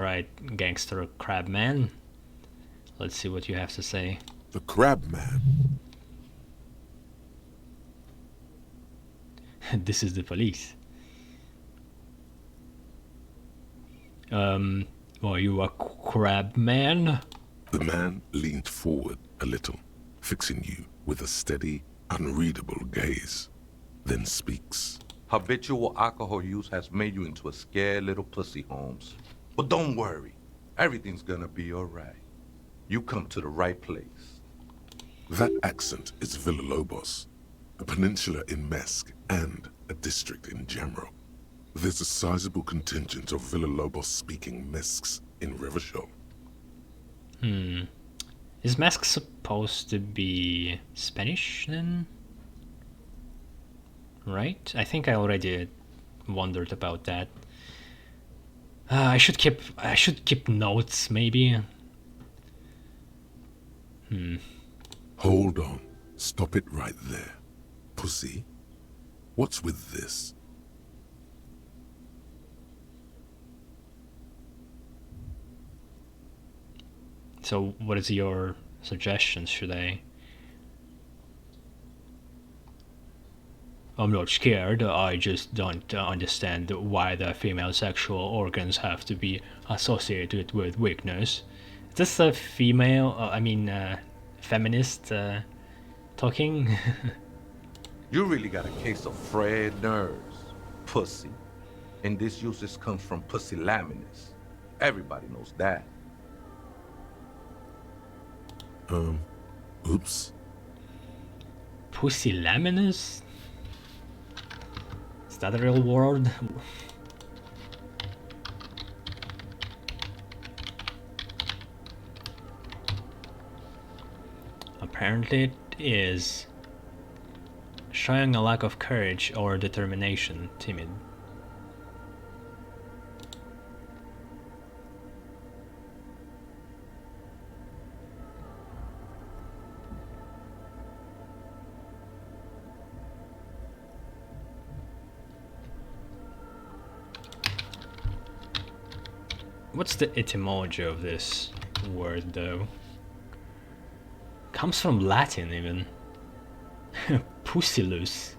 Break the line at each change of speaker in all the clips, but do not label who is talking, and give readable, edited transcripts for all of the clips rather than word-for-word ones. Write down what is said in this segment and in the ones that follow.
Right, gangster Crabman. Let's see what you have to say.
The Crabman.
This is the police. Are you a Crabman?
The man leaned forward a little, fixing you with a steady, unreadable gaze, then speaks.
Habitual alcohol use has made you into a scared little pussy, Holmes. But don't worry. Everything's gonna be all right. You come to the right place.
That accent is Villalobos, a peninsula in Mesque and a district in general. There's a sizable contingent of Villalobos-speaking Mesques in Revachol.
Is Mask supposed to be Spanish then? Right? I think I already wondered about that. I should keep notes maybe.
Hold on. Stop it right there. Pussy, what's with this?
So what is your suggestion? Should I? I'm not scared, I just don't understand why the female sexual organs have to be associated with weakness. Is this a female, feminist talking?
You really got a case of frayed nerves, pussy. And this usage comes from pusillanimous. Everybody knows that.
Oops.
Pusillanimous? Is that a real word? Apparently it is. Showing a lack of courage or determination, timid. What's the etymology of this word though? Comes from Latin even. Pusillus.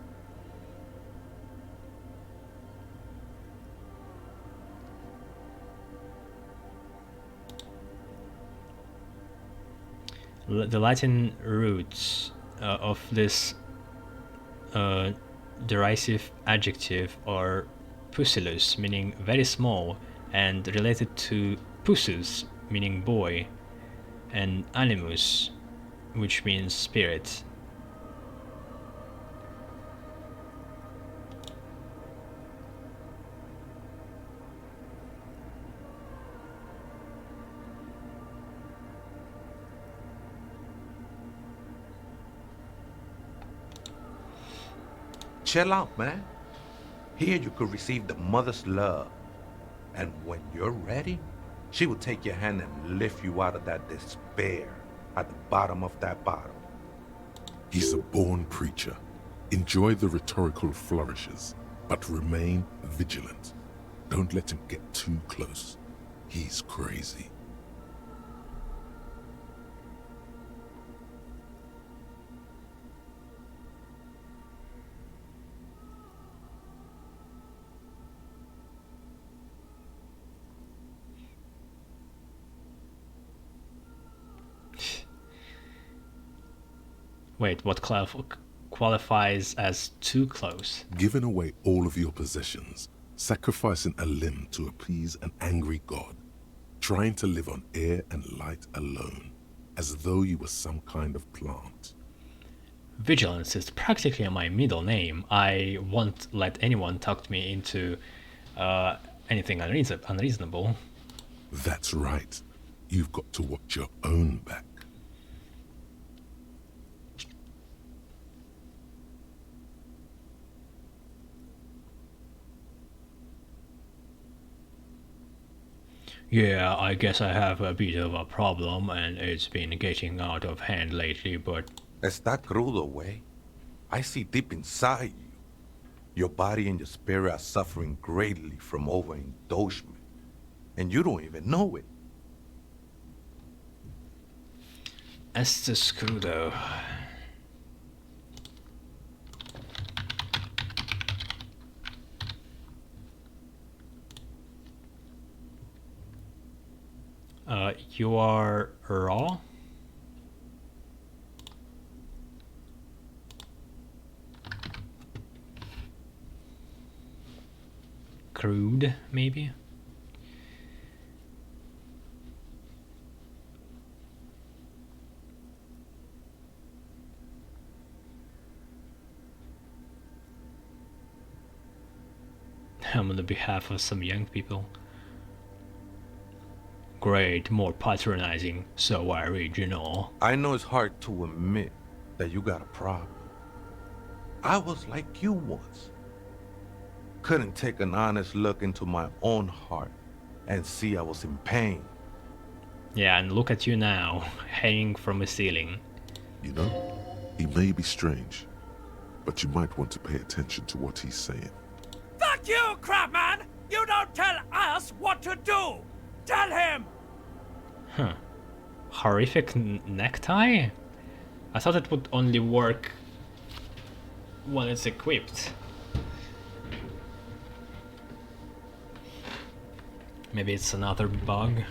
The Latin roots of this derisive adjective are pusillus, meaning very small, and related to pussus, meaning boy, and animus, which means spirit.
Chill out, man. Here you could receive the mother's love. And when you're ready, she will take your hand and lift you out of that despair at the bottom of that bottle.
He's a born preacher. Enjoy the rhetorical flourishes, but remain vigilant. Don't let him get too close. He's crazy.
Wait, what qualifies as too close?
Giving away all of your possessions, sacrificing a limb to appease an angry god, trying to live on air and light alone, as though you were some kind of plant.
Vigilance is practically my middle name. I won't let anyone talk me into anything unreasonable.
That's right. You've got to watch your own back.
Yeah, I guess I have a bit of a problem and it's been getting out of hand lately, but...
Está crudo, way. I see deep inside you. Your body and your spirit are suffering greatly from overindulgence. and you don't even know it.
Este Scrudo. You are raw? Crude, maybe? I'm on the behalf of some young people. Great, more patronizing, so original.
I know it's hard to admit that you got a problem. I was like you once. Couldn't take an honest look into my own heart and see I was in pain.
Yeah, and look at you now, hanging from a ceiling.
You know, he may be strange, but you might want to pay attention to what he's saying.
Fuck you, Crabman! You don't tell us what to do! Tell him!
Huh. Horrific necktie? I thought it would only work when it's equipped. Maybe it's another bug.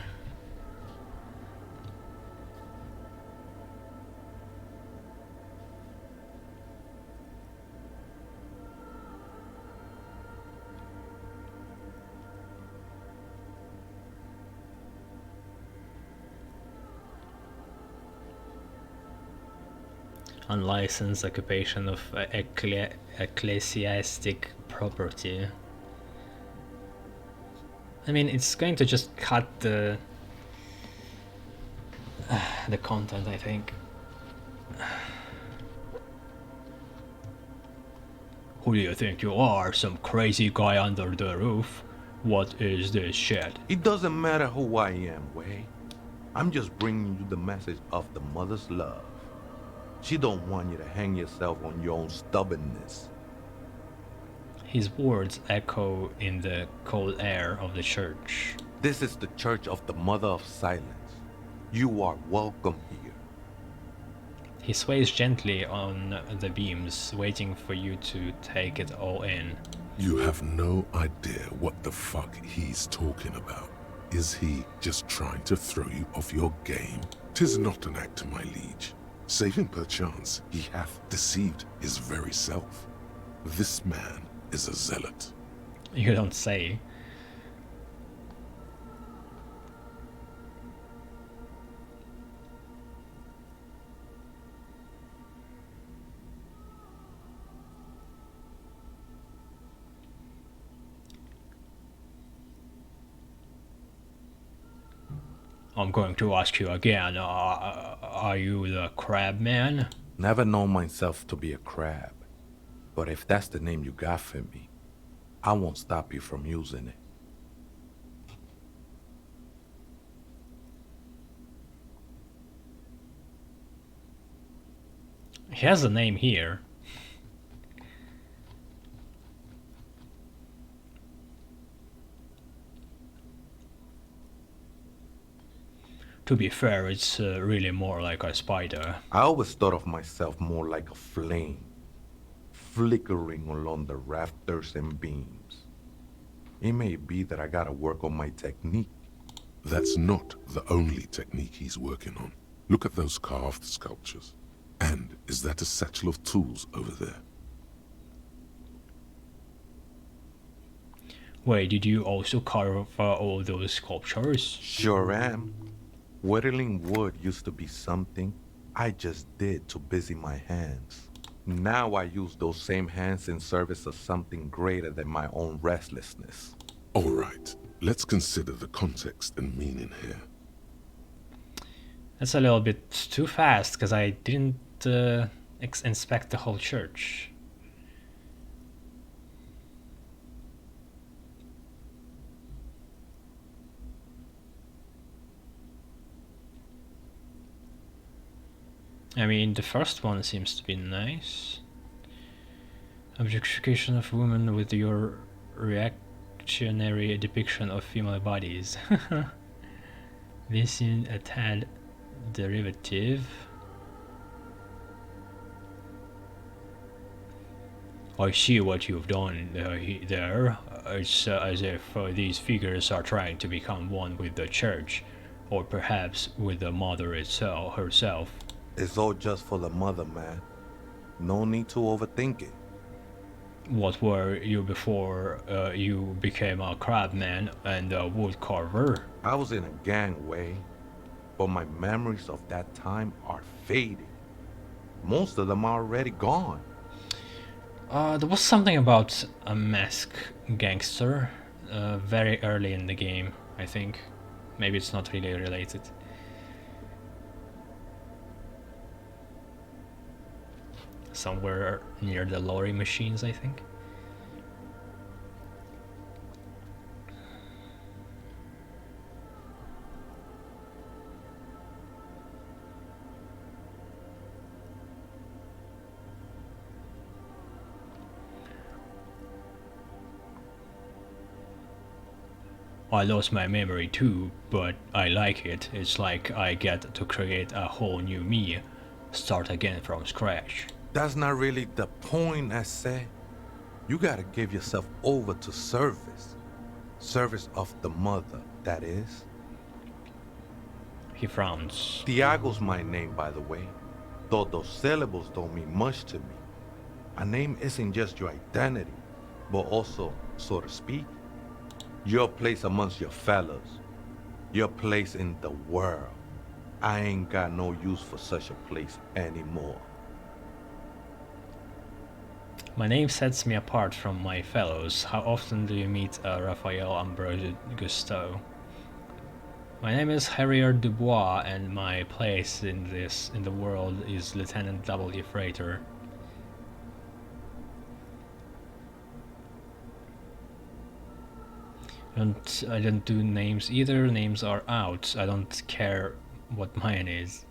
Unlicensed occupation of ecclesiastic property. I mean, it's going to just cut the content, I think. Who do you think you are? Some crazy guy under the roof? What is this shit?
It doesn't matter who I am, Way. I'm just bringing you the message of the mother's love. She don't want you to hang yourself on your own stubbornness.
His words echo in the cold air of the church.
This is the Church of the Mother of Silence. You are welcome here.
He sways gently on the beams, waiting for you to take it all in.
You have no idea what the fuck he's talking about. Is he just trying to throw you off your game? 'Tis not an act, my liege. Saving perchance he hath deceived his very self. This man is a zealot.
You don't say. I'm going to ask you again, are you the crab man?
Never known myself to be a crab. But if that's the name you got for me, I won't stop you from using it.
He has a name here. To be fair, it's really more like a spider.
I always thought of myself more like a flame, flickering along the rafters and beams. It may be that I gotta work on my technique.
That's not the only technique he's working on. Look at those carved sculptures. And is that a satchel of tools over there?
Wait, did you also carve all those sculptures?
Sure am. Whittling wood used to be something I just did to busy my hands. Now I use those same hands in service of something greater than my own restlessness.
All right, let's consider the context and meaning here.
That's a little bit too fast, because I didn't inspect the whole church. I mean, the first one seems to be nice. Objectification of women with your dictionary depiction of female bodies. This is a tad derivative. I see what you've done there. It's as if these figures are trying to become one with the church, or perhaps with the mother herself.
It's all just for the mother, man. No need to overthink it.
What were you before you became a crabman and a woodcarver?
I was in a gangway, but my memories of that time are fading. Most of them are already gone.
There was something about a mask gangster very early in the game, I think. Maybe it's not really related. Somewhere near the lorry machines, I think. I lost my memory too, but I like it. It's like I get to create a whole new me, start again from scratch.
That's not really the point, I say. You gotta give yourself over to service. Service of the mother, that is.
He frowns.
Tiago's my name, by the way. Though those syllables don't mean much to me. A name isn't just your identity, but also, so to speak, your place amongst your fellows. Your place in the world. I ain't got no use for such a place anymore.
My name sets me apart from my fellows. How often do you meet Raphael Ambrose Gusteau? My name is Harrier Dubois, and my place in the world is Lieutenant W. Freighter. I don't do names either. Names are out. I don't care what mine is.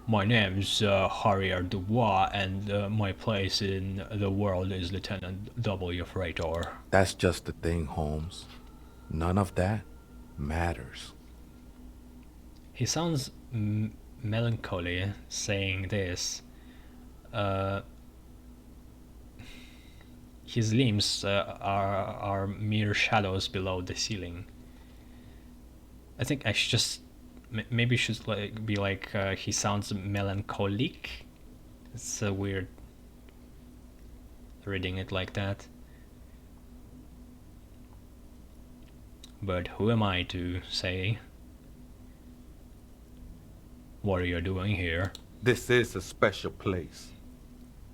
My name's Harrier Dubois, and my place in the world is Lieutenant W. Freighter.
That's just the thing, Holmes. None of that matters.
He sounds melancholy saying this. His limbs are mere shadows below the ceiling. I think I should just maybe should be like he sounds melancholic. It's weird reading it like that. But who am I to say what are you doing here?
This is a special place.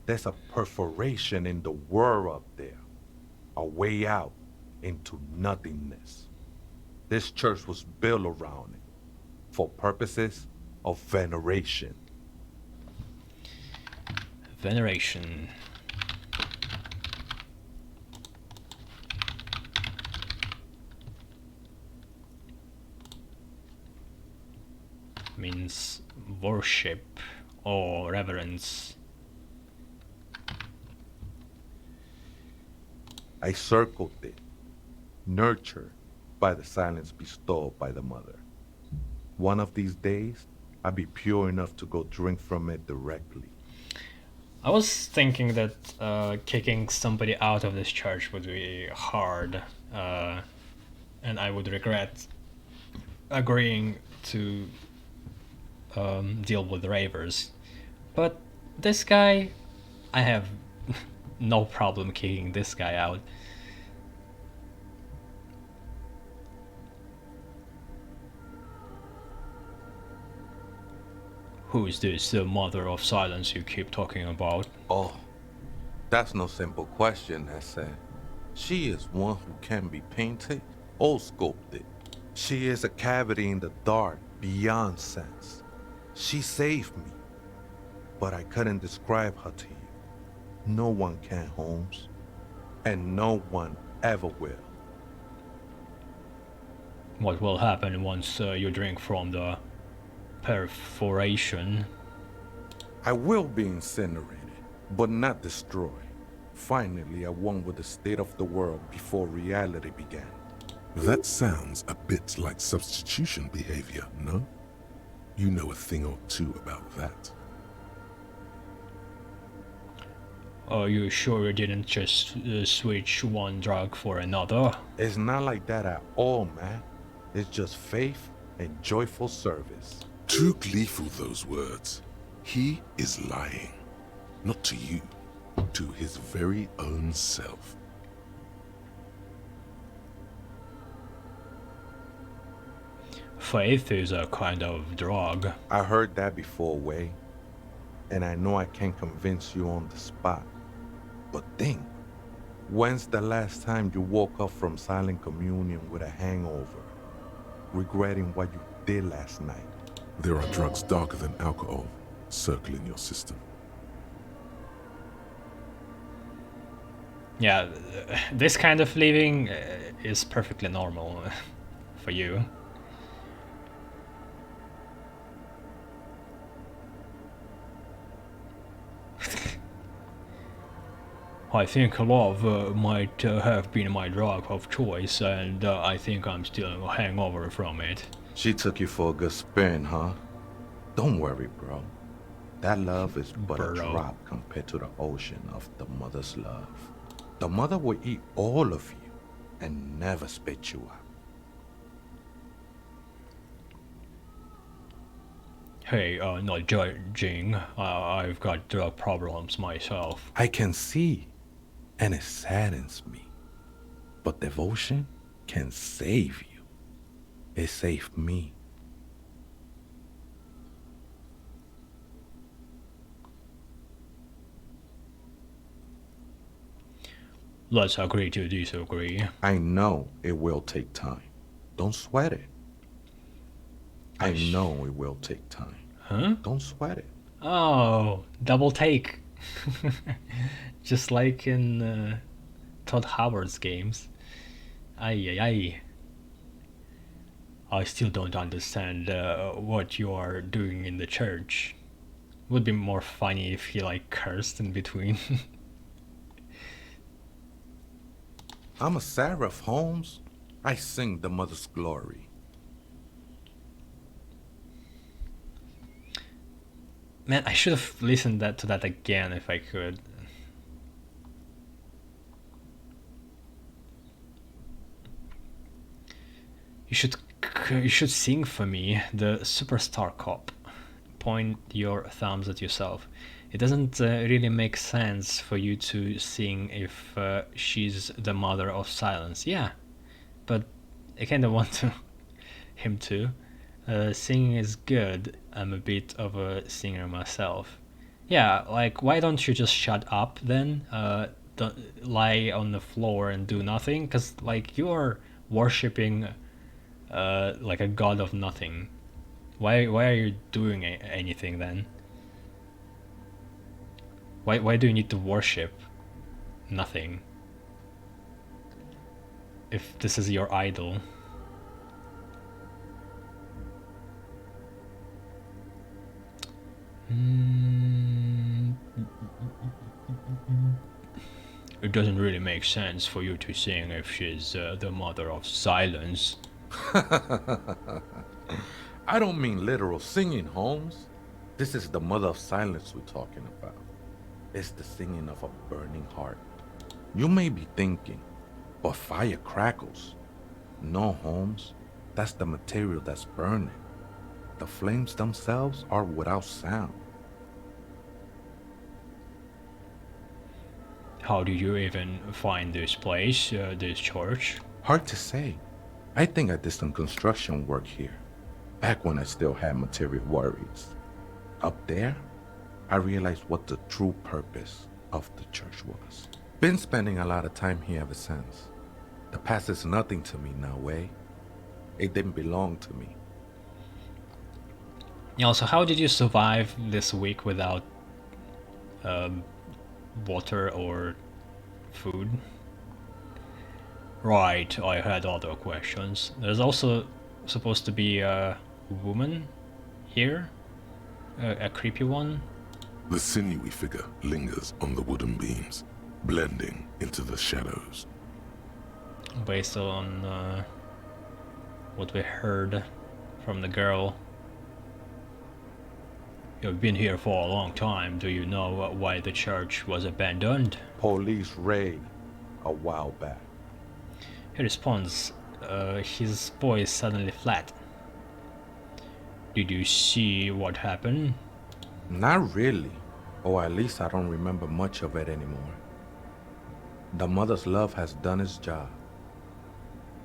There's a perforation in the world up there. A way out into nothingness. This church was built around it for purposes of veneration.
Veneration. Means worship or reverence.
I circled it, nurtured by the silence bestowed by the mother. One of these days, I'll be pure enough to go drink from it directly.
I was thinking that kicking somebody out of this church would be hard, and I would regret agreeing to deal with ravers. But this guy, I have no problem kicking this guy out. Who is this, the mother of silence you keep talking about?
Oh, that's no simple question, I said. She is one who can be painted or sculpted. She is a cavity in the dark beyond sense. She saved me, but I couldn't describe her to you. No one can, Holmes, and no one ever will.
What will happen once you drink from the perforation?
I will be incinerated, but not destroyed. finally at one with the state of the world before reality began.
That sounds a bit like substitution behavior, no? You know a thing or two about that.
Are you sure you didn't just switch one drug for another?
It's not like that at all, man. It's just faith and joyful service.
Too gleeful, those words. He is lying. Not to you, to his very own self.
Faith is a kind of drug.
I heard that before, Way. And I know I can't convince you on the spot. But think, when's the last time you woke up from silent communion with a hangover, regretting what you did last night?
There are drugs darker than alcohol circling your system.
Yeah, this kind of living is perfectly normal for you. I think love might have been my drug of choice, and I think I'm still a hangover from it.
She took you for a good spin, huh? Don't worry, bro. That love is but a drop compared to the ocean of the mother's love. The mother will eat all of you and never spit you out.
Hey, not judging. I've got drug problems myself.
I can see, and it saddens me. But devotion can save you. It saved me.
Let's agree to disagree.
I know it will take time. Don't sweat it. I know it will take time.
Huh?
Don't sweat it.
Oh, double take. Just like in Todd Howard's games. Ay. I still don't understand what you are doing in the church. Would be more funny if he like cursed in between.
I'm a seraph, Holmes. I sing the mother's glory.
Man, I should have listened to that again if I could. You should sing for me the Superstar Cop. Point your thumbs at yourself. It doesn't really make sense for you to sing if she's the mother of silence. Yeah, but I kind of want him to. Singing is good. I'm a bit of a singer myself. Yeah, like why don't you just shut up then? Don't lie on the floor and do nothing, cause like you are worshipping like a god of nothing. Why are you doing anything then? Why do you need to worship nothing if this is your idol? It doesn't really make sense for you to sing if she's the mother of silence.
I don't mean literal singing, Holmes. This is the mother of silence we're talking about. It's the singing of a burning heart. You may be thinking, but fire crackles. No, Holmes. That's the material that's burning. The flames themselves are without sound.
How did you even find this place, this church?
Hard to say. I think I did some construction work here, back when I still had material worries. Up there, I realized what the true purpose of the church was. Been spending a lot of time here ever since. The past is nothing to me now, Way. It didn't belong to me.
Yeah, so how did you survive this week without water or food? Right, I had other questions. There's also supposed to be a woman here, a creepy one.
The sinewy figure lingers on the wooden beams. blending into the shadows.
Based on what we heard from the girl. You've been here for a long time. Do you know why the church was abandoned?
Police raid a while back.
He responds, his voice suddenly flat. Did you see what happened?
Not really, or at least I don't remember much of it anymore. The mother's love has done its job.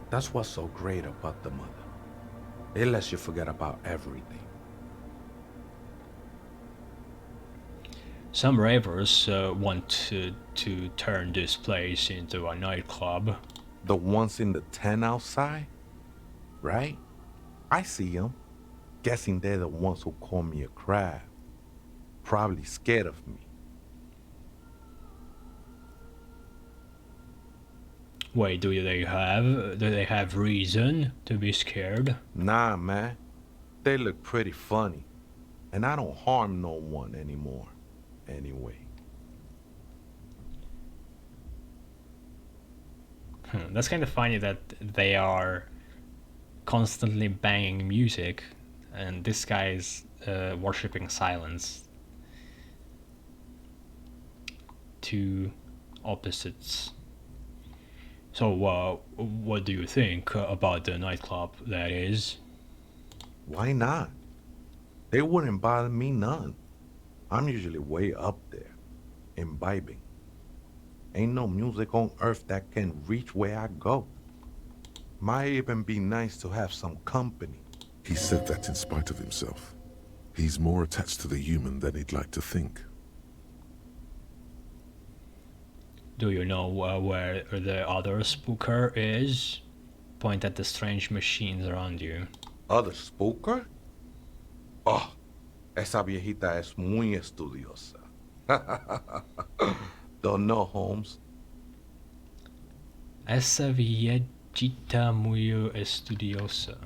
That's what's so great about the mother. It lets you forget about everything.
Some ravers want to turn this place into a nightclub.
The ones in the tent outside, right? I see them. Guessing they're the ones who call me a crab. Probably scared of me.
Wait, do they have reason to be scared?
Nah, man. They look pretty funny. And I don't harm no one anymore. Anyway.
That's kind of funny that they are constantly banging music and this guy is worshipping silence. Two opposites. So, what do you think about the nightclub that is?
Why not? They wouldn't bother me none. I'm usually way up there, imbibing. Ain't no music on earth that can reach where I go. Might even be nice to have some company.
He said that in spite of himself. He's more attached to the human than he'd like to think.
Do you know where the other spooker is? Point at the strange machines around you.
Other spooker? Oh, esa viejita es muy estudiosa. Don't know, Holmes.
Esa viejita muy estudiosa.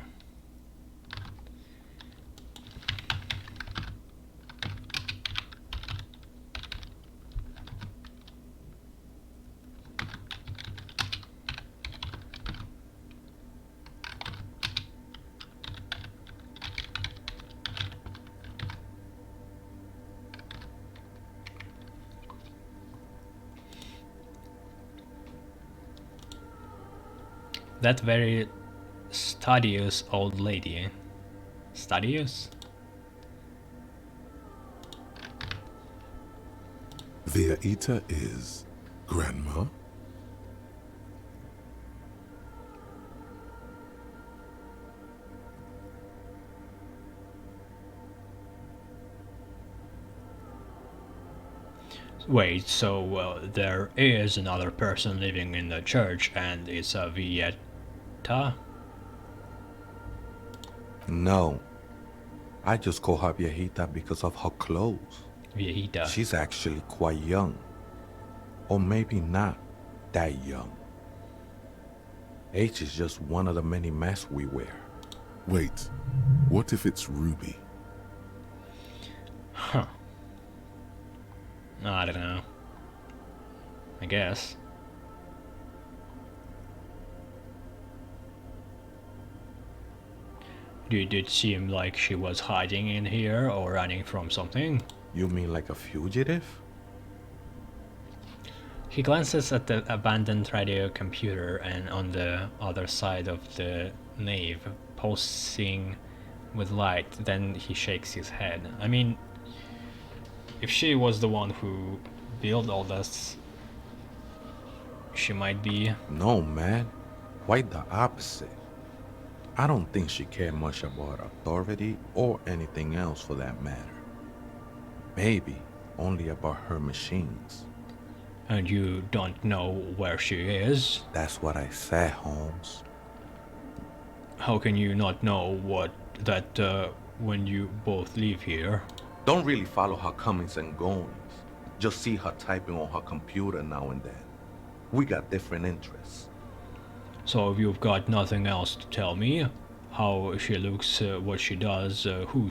That very studious old lady. Studious?
Viejita is grandma?
Wait, so there is another person living in the church and it's a Vieta?
No. I just call her viejita because of her clothes.
Viejita.
She's actually quite young. Or maybe not that young. Age is just one of the many masks we wear.
Wait, what if it's Ruby?
Huh. I don't know. I guess. Did it seem like she was hiding in here or running from something?
You mean like a fugitive?
He glances at the abandoned radio computer and on the other side of the nave, pulsing with light, then he shakes his head. I mean, if she was the one who built all this, she might be...
No, man. Quite the opposite. I don't think she cared much about authority or anything else for that matter. Maybe only about her machines.
And you don't know where she is?
That's what I said, Holmes.
How can you not know when you both leave here?
Don't really follow her comings and goings. Just see her typing on her computer now and then. We got different interests.
So you've got nothing else to tell me? How she looks, what she does, who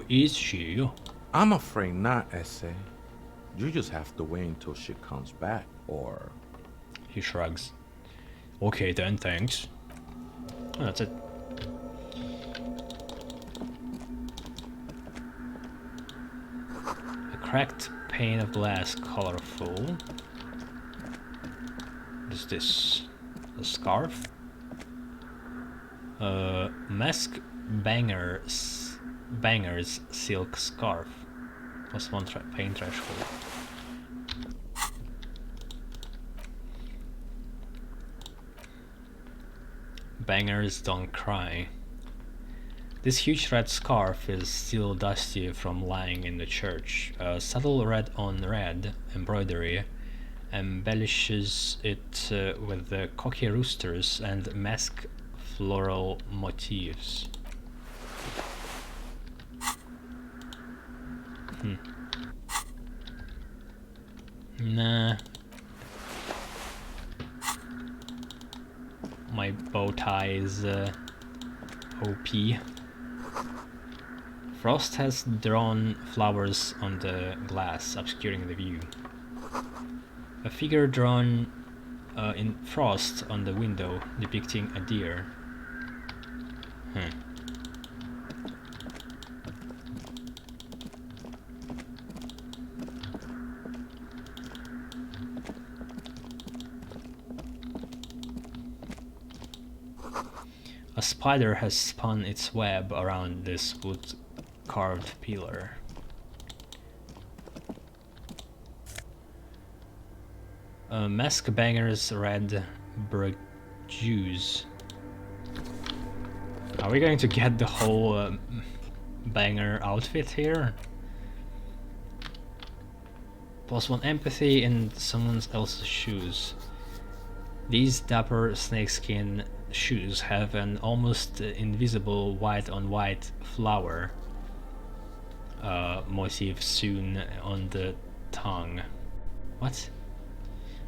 is she?
I'm afraid not, Essay. You just have to wait until she comes back.
or...
He shrugs. Okay then, thanks. Oh, that's it. A cracked pane of glass, colorful. What is this? A scarf? Mask banger's silk scarf. +1 pain threshold. Bangers don't cry. This huge red scarf is still dusty from lying in the church. A subtle red on red embroidery embellishes it with the cocky roosters and mask floral motifs. Nah. My bow tie is OP. Frost has drawn flowers on the glass, obscuring the view. A figure drawn in frost on the window, depicting a deer. A spider has spun its web around this wood-carved pillar. Mask banger's red juice. Are we going to get the whole banger outfit here? +1 empathy in someone else's shoes. These dapper snakeskin shoes have an almost invisible white-on-white flower motif sewn on the tongue. What?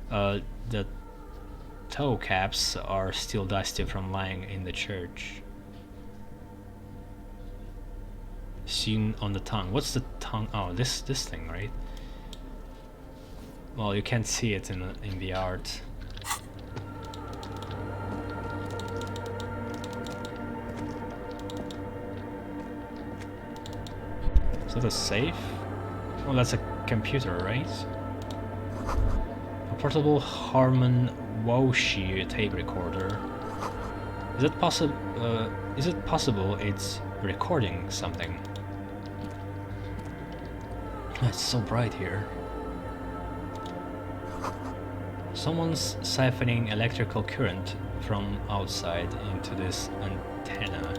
The toe caps are still dusty from lying in the church. Sewn on the tongue. What's the tongue? Oh, this thing, right? Well, you can't see it in the art. Is that a safe? Oh, that's a computer, right? A portable Harman Woshi tape recorder. Is it possible it's recording something? It's so bright here. Someone's siphoning electrical current from outside into this antenna.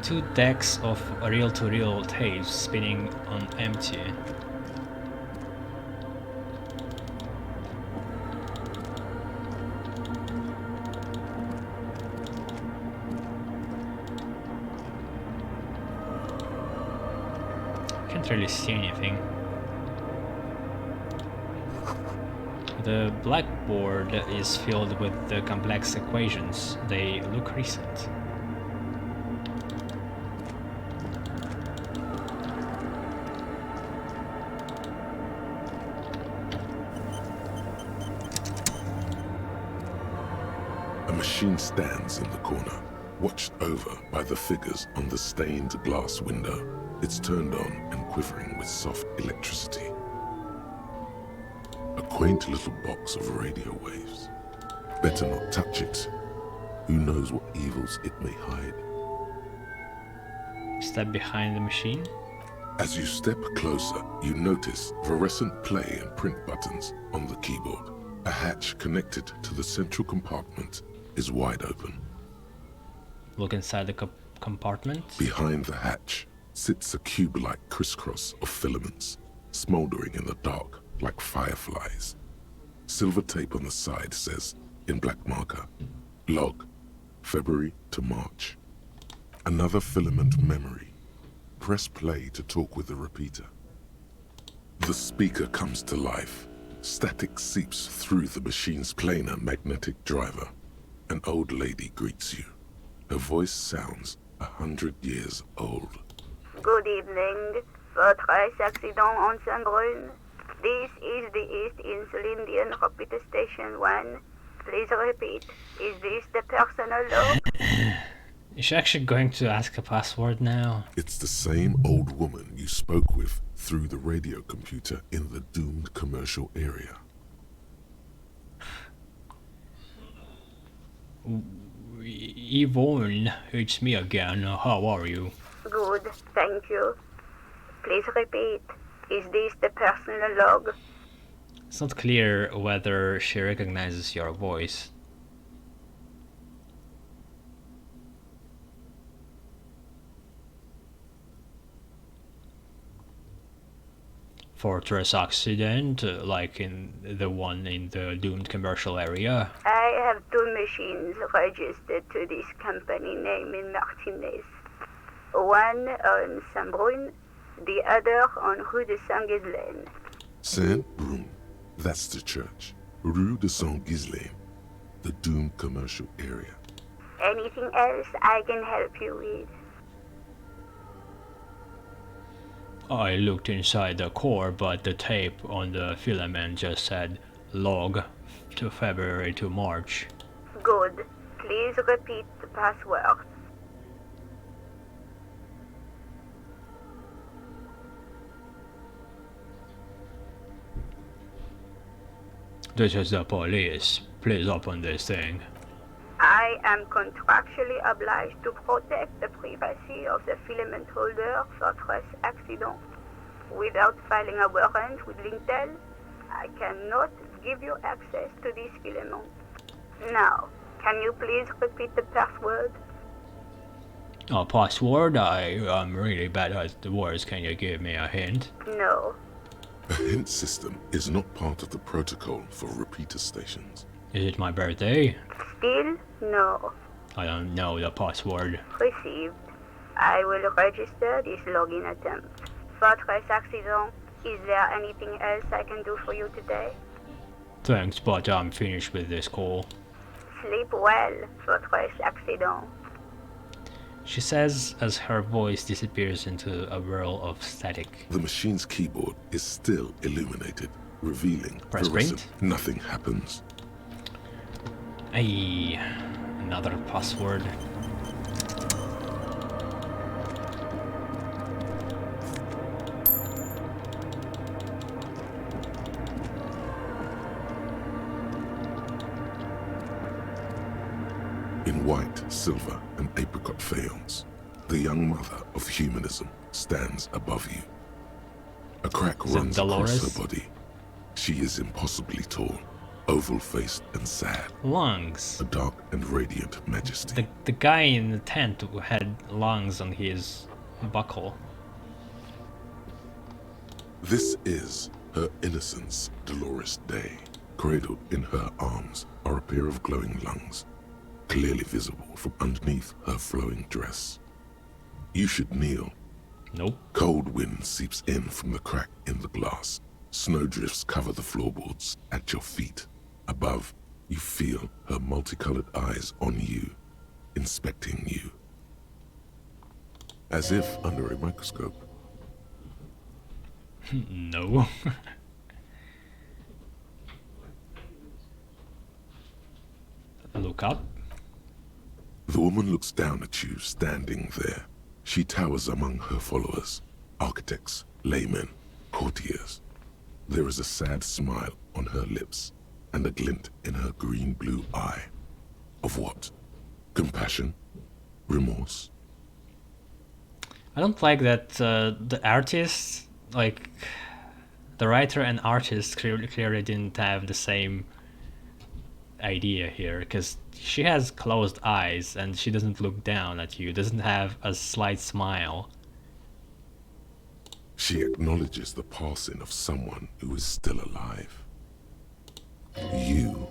Two decks of reel-to-reel tapes spinning on empty. Can't really see anything. The blackboard is filled with the complex equations. They look recent.
A machine stands in the corner, watched over by the figures on the stained glass window. It's turned on and quivering with soft electricity. A quaint little box of radio waves. Better not touch it. Who knows what evils it may hide?
Step behind the machine.
As you step closer, you notice fluorescent play and print buttons on the keyboard. A hatch connected to the central compartment is wide open.
Look inside the compartment.
Behind the hatch sits a cube-like crisscross of filaments, smoldering in the dark like fireflies. Silver tape on the side says, in black marker, log, February to March. Another filament memory. Press play to talk with the repeater. The speaker comes to life. Static seeps through the machine's planar magnetic driver. An old lady greets you. Her voice sounds 100 years old.
Good evening.
Votre accident on Saint-Brun. This is the East Insulindian Repeater Station 1. Please repeat. Is this the personal log?
Is she actually going to ask a password now?
It's the same old woman you spoke with through the radio computer in the doomed commercial area.
Yvonne, it's me again. How are you?
Good, thank you. Please repeat. Is this the personal log?
It's not clear whether she recognizes your voice. Fortress accident, like in the one in the doomed commercial area.
I have two machines registered to this company name in Martinez. One on Saint-Brun, the other on Rue de Saint-Ghislaine.
Saint-Brun, that's the church. Rue de Saint-Ghislaine, the doomed commercial area.
Anything else I can help you with?
I looked inside the core, but the tape on the filament just said log to February to March.
Good. Please repeat the password.
This is the police. Please open this thing.
I am contractually obliged to protect the privacy of the filament holder for stress accident. Without filing a warrant with Lintel, I cannot give you access to this filament. Now, can you please repeat the password?
Password? I'm really bad at the words. Can you give me a hint?
No.
A hint system is not part of the protocol for repeater stations.
Is it my birthday?
Still, no.
I don't know the password.
Received. I will register this login attempt. Fortress accident. Is there anything else I can do for you today?
Thanks, but I'm finished with this call.
Sleep well, Fortress accident.
She says as her voice disappears into a whirl of static.
The machine's keyboard is still illuminated, revealing
Press
fluorescent.
print.
Nothing happens.
Ay, another password.
In white, silver, and apricot faience, the young mother of humanism stands above you. A crack
Is it
runs
Dolores?
across her body. She is impossibly tall, oval-faced and sad,
Lungs.
a dark and radiant majesty.
The guy in the tent had lungs on his buckle.
This is her innocence, Dolores Nay. Cradled in her arms are a pair of glowing lungs, clearly visible from underneath her flowing dress. You should kneel.
Nope.
Cold wind seeps in from the crack in the glass. Snowdrifts cover the floorboards at your feet. Above, you feel her multicolored eyes on you, inspecting you. As if under a microscope.
No. Look up.
The woman looks down at you standing there. She towers among her followers, architects, laymen, courtiers. There is a sad smile on her lips and a glint in her green-blue eye. Of what? Compassion? Remorse?
I don't like that the artist, like the writer and artist clearly didn't have the same idea here, because she has closed eyes and she doesn't look down at you, doesn't have a slight smile.
She acknowledges the passing of someone who is still alive. You.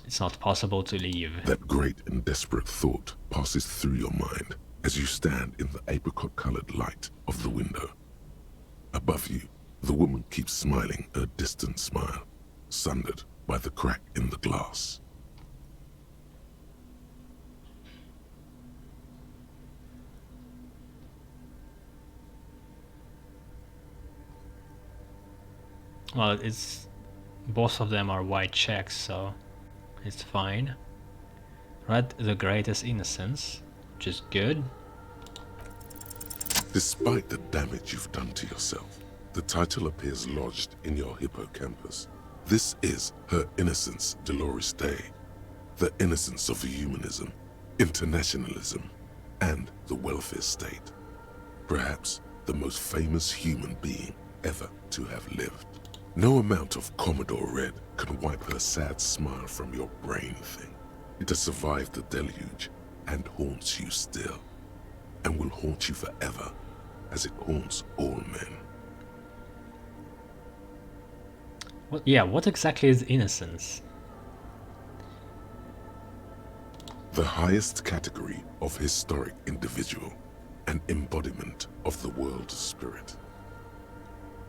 It's not possible to leave.
That great and desperate thought passes through your mind as you stand in the apricot-colored light of the window. Above you, the woman keeps smiling a distant smile, sundered by the crack in the glass.
Well, it's both of them are white checks, so it's fine. Read The Greatest Innocence, which is good.
Despite the damage you've done to yourself, the title appears lodged in your hippocampus. This is Her Innocence, Dolores Nay, the innocence of humanism, internationalism, and the welfare state. Perhaps the most famous human being ever to have lived. No amount of Commodore Red can wipe her sad smile from your brain thing. It has survived the deluge and haunts you still, and will haunt you forever, as it haunts all men.
What exactly is innocence?
The highest category of historic individual, an embodiment of the world spirit.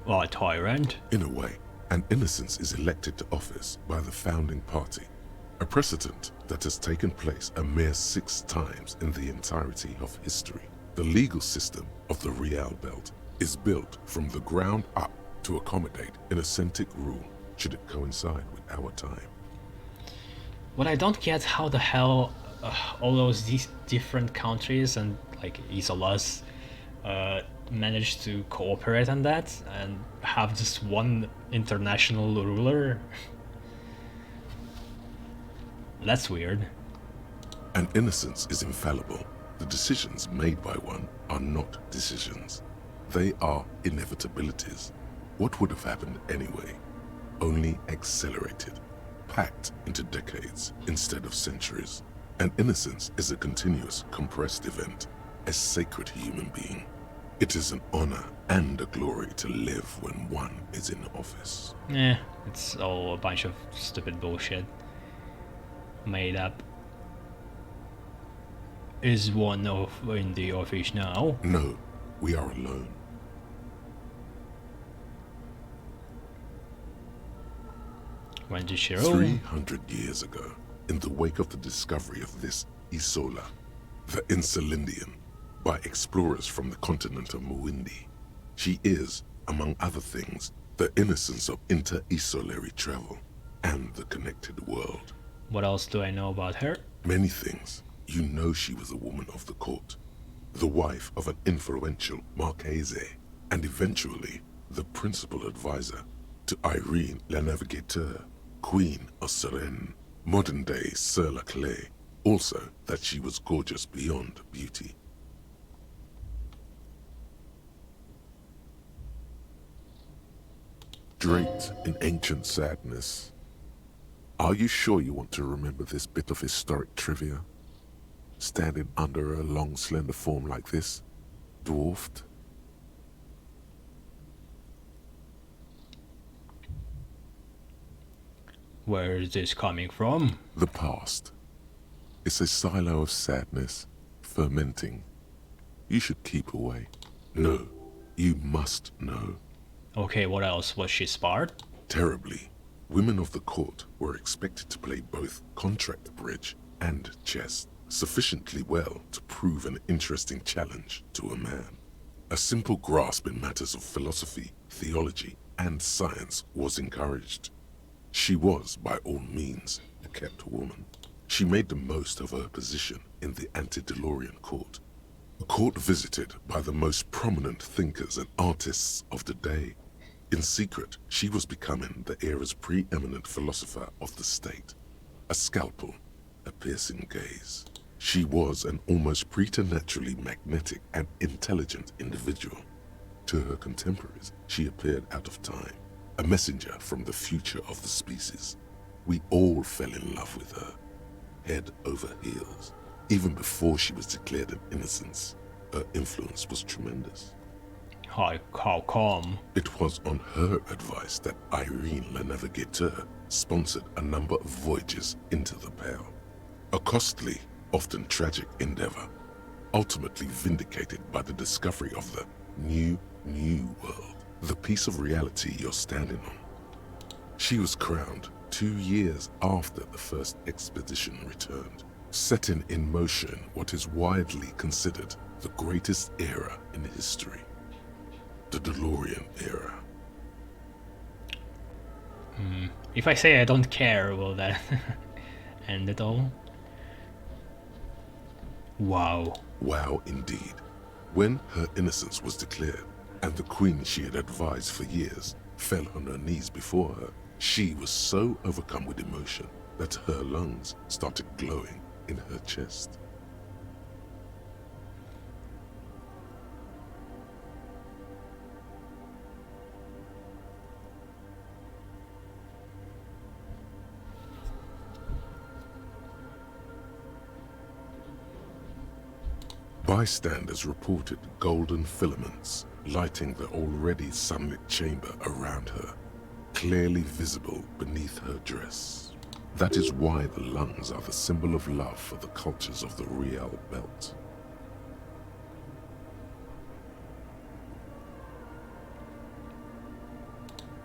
Well, a tyrant?
In a way, an innocence is elected to office by the founding party, a precedent that has taken place a mere 6 times in the entirety of history. The legal system of the Real Belt is built from the ground up to accommodate inauthentic rule should it coincide with our time.
What I don't get, how the hell all these different countries and like Isolas managed to cooperate on that and have just one international ruler. That's weird.
An innocence is infallible. The decisions made by one are not decisions. They are inevitabilities. What would have happened anyway? Only accelerated, packed into decades instead of centuries. An innocence is a continuous, compressed event, a sacred human being. It is an honor and a glory to live when one is in office.
It's all a bunch of stupid bullshit. Made up. Is one in the office now?
No, we are alone.
When did she
300 years ago, in the wake of the discovery of this Isola, the Insulindian, by explorers from the continent of Muindi, she is, among other things, the innocence of inter-isolary travel and the connected world.
What else do I know about her?
Many things. You know she was a woman of the court, the wife of an influential Marchese, and eventually the principal advisor to Irene La Navigateur, Queen of Suresnes, modern-day Sir La Clé. Also that she was gorgeous beyond beauty. Draped in ancient sadness. Are you sure you want to remember this bit of historic trivia? Standing under a long, slender form like this, dwarfed?
Where is this coming from?
The past. It's a silo of sadness, fermenting. You should keep away. No, you must know.
Okay, what else? Was she sparred?
Terribly. Women of the court were expected to play both contract bridge and chess sufficiently well to prove an interesting challenge to a man. A simple grasp in matters of philosophy, theology, and science was encouraged. She was, by all means, a kept woman. She made the most of her position in the antediluvian court, a court visited by the most prominent thinkers and artists of the day. In secret, she was becoming the era's preeminent philosopher of the state. A scalpel, a piercing gaze. She was an almost preternaturally magnetic and intelligent individual. To her contemporaries, she appeared out of time, a messenger from the future of the species. We all fell in love with her, head over heels. Even before she was declared an innocence, her influence was tremendous.
How come?
It was on her advice that Irene La Navigateur sponsored a number of voyages into the Pale. A costly, often tragic endeavor, ultimately vindicated by the discovery of the new world. the piece of reality you're standing on. She was crowned 2 years after the first expedition returned, setting in motion what is widely considered the greatest era in history, the DeLorean era.
If I say I don't care, will that end it all? Wow.
Wow, indeed. When her innocence was declared, and the queen she had advised for years fell on her knees before her, she was so overcome with emotion that her lungs started glowing in her chest. Bystanders reported golden filaments lighting the already sunlit chamber around her, clearly visible beneath her dress. That is why the lungs are the symbol of love for the cultures of the Real Belt.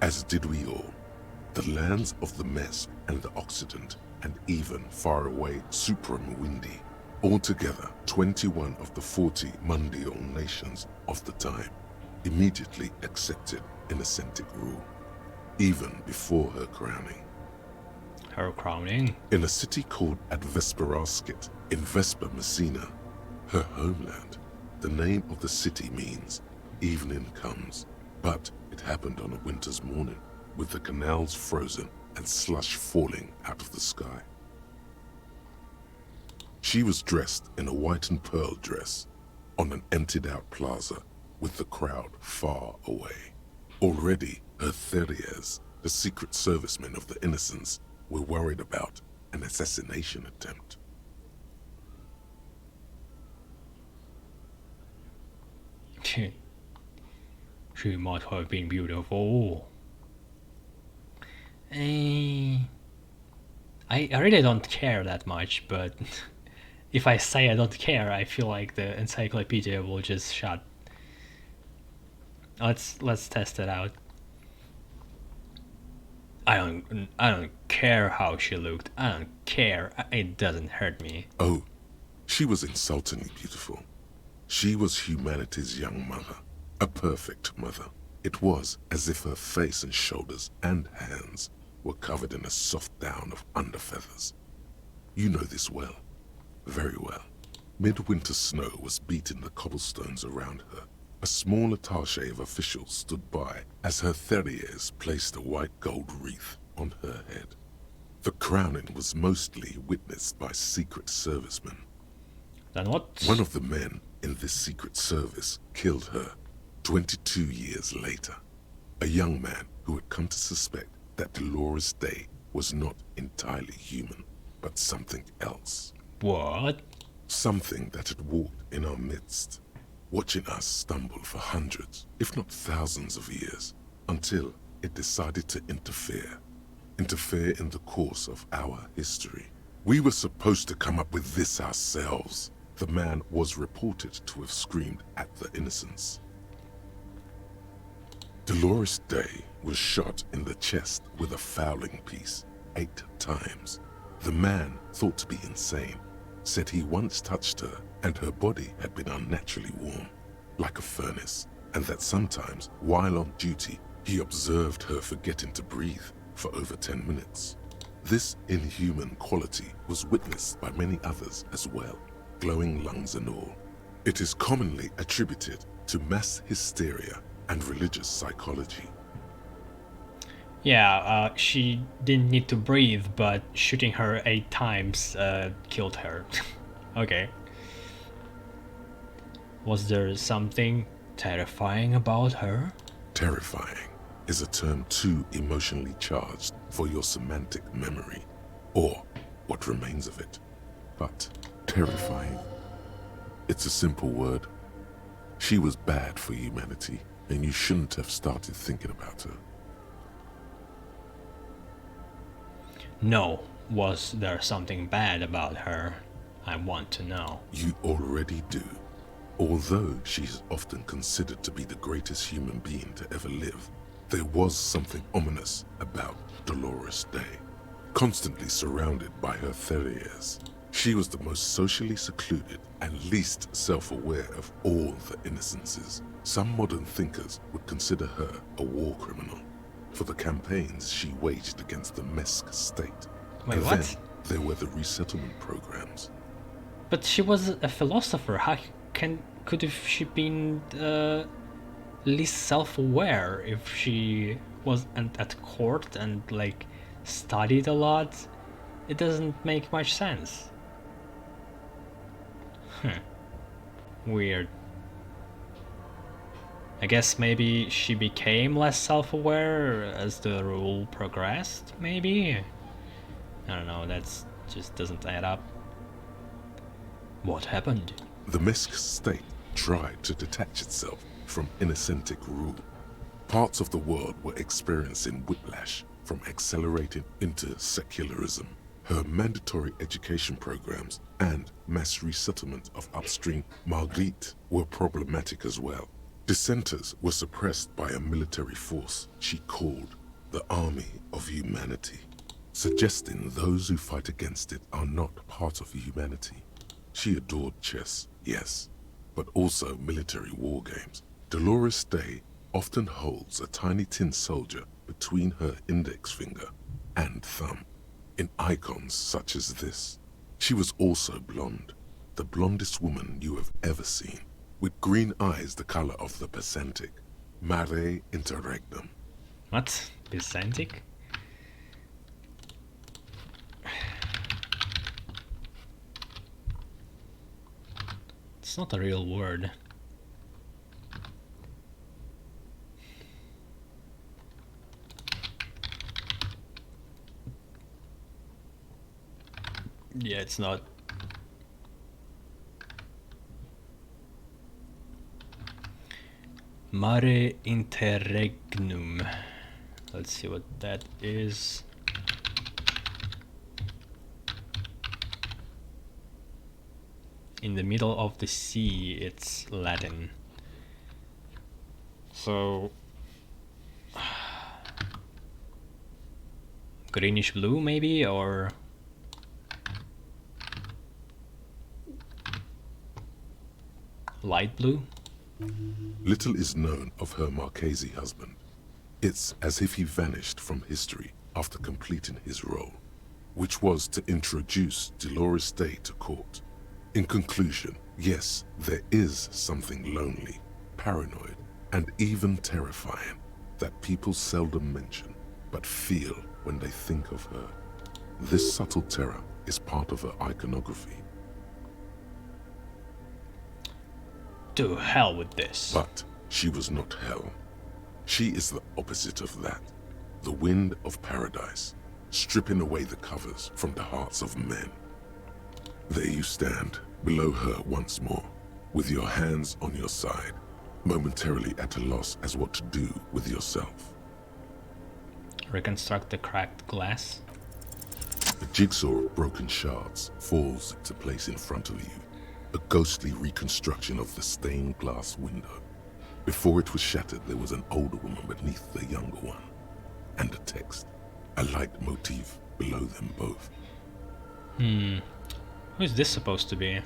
As did we all. The lands of the Mess and the Occident, and even faraway Supremwindi. Altogether, 21 of the 40 Mundial nations of the time immediately accepted Innocentic rule, even before her crowning.
Her crowning?
In a city called Advesperaskit in Vesper Messina, her homeland, the name of the city means evening comes, but it happened on a winter's morning, with the canals frozen and slush falling out of the sky. She was dressed in a white and pearl dress on an emptied-out plaza with the crowd far away. Already, her Theriers, the secret servicemen of the Innocents, were worried about an assassination attempt.
She might have been beautiful. I really don't care that much, but if I say I don't care, I feel like the encyclopedia will just shut. Let's test it out. I don't care how she looked. I don't care. It doesn't hurt me.
Oh, she was insultingly beautiful. She was humanity's young mother, a perfect mother. It was as if her face and shoulders and hands were covered in a soft down of underfeathers. You know this well, very well. Midwinter snow was beating the cobblestones around her. A small attaché of officials stood by as her Theriers placed a white gold wreath on her head. The crowning was mostly witnessed by secret servicemen.
Then what?
One of the men in this secret service killed her 22 years later. A young man who had come to suspect that Dolores Nay was not entirely human, but something else.
What?
Something that had walked in our midst, watching us stumble for hundreds, if not thousands of years, until it decided to interfere in the course of our history. We were supposed to come up with this ourselves. The man was reported to have screamed at the Innocents. Dolores Nay was shot in the chest with a fowling piece 8 times. The man, thought to be insane, said he once touched her and her body had been unnaturally warm, like a furnace, and that sometimes, while on duty, he observed her forgetting to breathe for over 10 minutes. This inhuman quality was witnessed by many others as well, glowing lungs and all. It is commonly attributed to mass hysteria and religious psychology.
Yeah, she didn't need to breathe, but shooting her 8 times killed her. Okay. Was there something terrifying about her?
Terrifying is a term too emotionally charged for your semantic memory, or what remains of it. But terrifying, it's a simple word. She was bad for humanity, and you shouldn't have started thinking about her.
No. Was there something bad about her? I want to know.
You already do. Although she's often considered to be the greatest human being to ever live, there was something ominous about Dolores Day. Constantly surrounded by her terriers, she was the most socially secluded and least self-aware of all the innocences. Some modern thinkers would consider her a war criminal for the campaigns she waged against the Mesk state.
Wait,
and
what?
Then there were the resettlement programs.
But she was a philosopher. How could have she been least self-aware if she was at court and like studied a lot? It doesn't make much sense. Weird. I guess maybe she became less self-aware as the rule progressed, maybe? I don't know, that's just doesn't add up. What happened?
The Mesk state tried to detach itself from innocentic rule. Parts of the world were experiencing whiplash from accelerating into secularism. Her mandatory education programs and mass resettlement of upstream Margritte were problematic as well. Dissenters were suppressed by a military force she called the Army of Humanity, suggesting those who fight against it are not part of humanity. She adored chess, yes, but also military war games. Dolores Day often holds a tiny tin soldier between her index finger and thumb in icons such as this. She was also blonde, the blondest woman you have ever seen, with green eyes the color of the Pacentic, mare interregnum.
What? Byzantic? It's not a real word. Yeah, it's not. Mare interregnum. Let's see what that is. In the middle of the sea, it's Latin. So greenish blue maybe, or light blue?
Little is known of her Marchese husband. It's as if he vanished from history after completing his role, which was to introduce Dolores Day to court. In conclusion, yes, there is something lonely, paranoid, and even terrifying that people seldom mention, but feel when they think of her. This subtle terror is part of her iconography.
To hell with this.
But she was not hell. She is the opposite of that. The wind of paradise, stripping away the covers from the hearts of men. There you stand, below her once more, with your hands on your side, momentarily at a loss as what to do with yourself.
Reconstruct the cracked glass.
A jigsaw of broken shards falls into place in front of you, a ghostly reconstruction of the stained glass window. Before it was shattered, there was an older woman beneath the younger one, and a text, a light motif below them both.
Who is this supposed to be?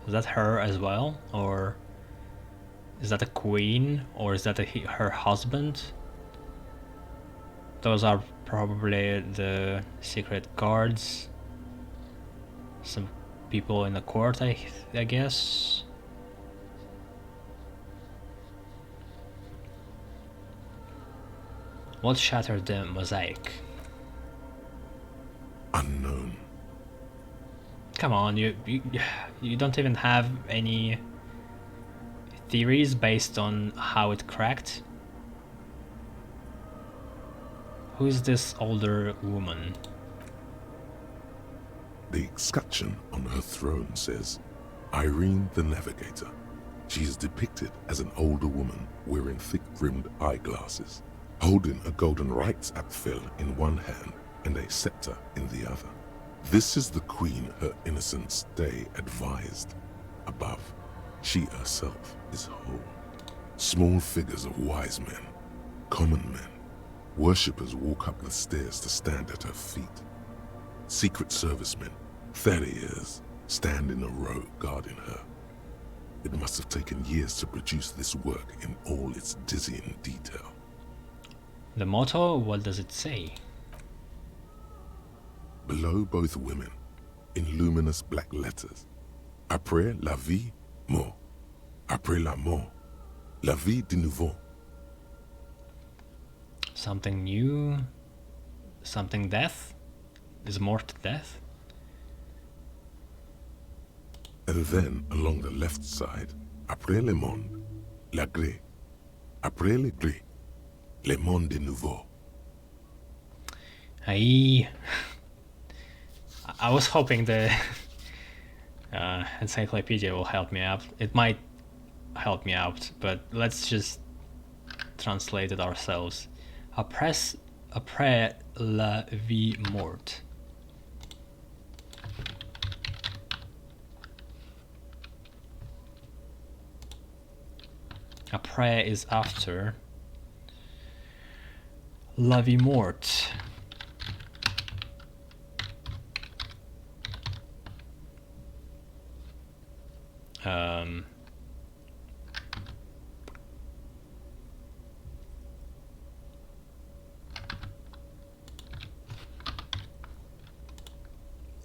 Is that her as well? Or is that a queen? Or is that her husband? Those are probably the secret guards. Some people in the court, I guess. What shattered the mosaic?
Unknown.
Come on, you don't even have any theories based on how it cracked? Who is this older woman?
The escutcheon on her throne says, Irene the Navigator. She is depicted as an older woman wearing thick-rimmed eyeglasses, holding a golden Reichsapfel in one hand and a scepter in the other. This is the queen her innocence day advised. Above, She herself is whole. Small figures of wise men, common men, worshippers walk up the stairs to stand at her feet. Secret servicemen, Theriers, stand in a row guarding her. It must have taken years to produce this work in all its dizzying detail.
The motto, what does it say?
Below both women, in luminous black letters, Après la vie, mort. Après la mort, la vie de nouveau.
Something new? Something death? Is mort death?
And then, along the left side, Après le monde, la gré. Après le gré, le monde de nouveau.
I was hoping the encyclopedia will help me out. It might help me out, but let's just translate it ourselves. Après la vie morte. Après is after. La vie morte.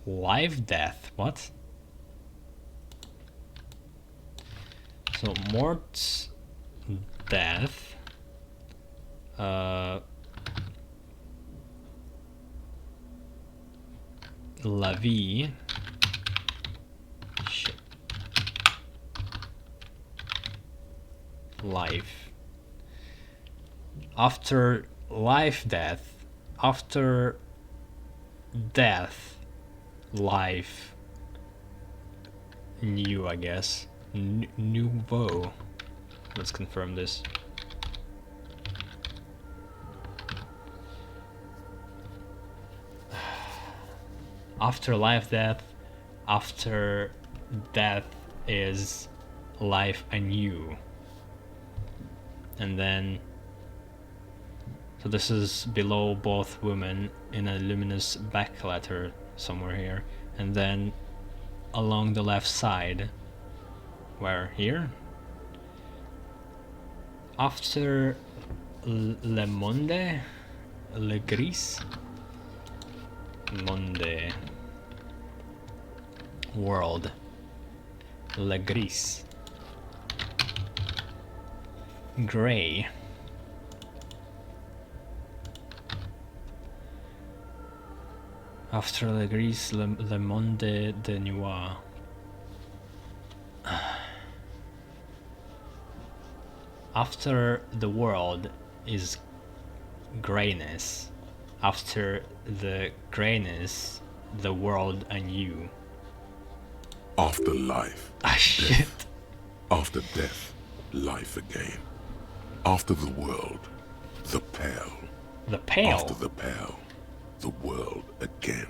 Live death, what? So mort's death. La vie. Shit. Life. After life, death. After death, life. New, I guess. Nouveau. Let's confirm this. After life, death. After death is life anew. And then, so this is below both women in a luminous back letter somewhere here. And then along the left side, where here? After le monde, le gris, monde, world, le gris, gray, after le gris, le monde de noir. After the world is grayness. After the grayness, the world anew.
After life,
Ah, shit.
after death, life again. After the world, the pale.
The pale.
After the pale, the world again.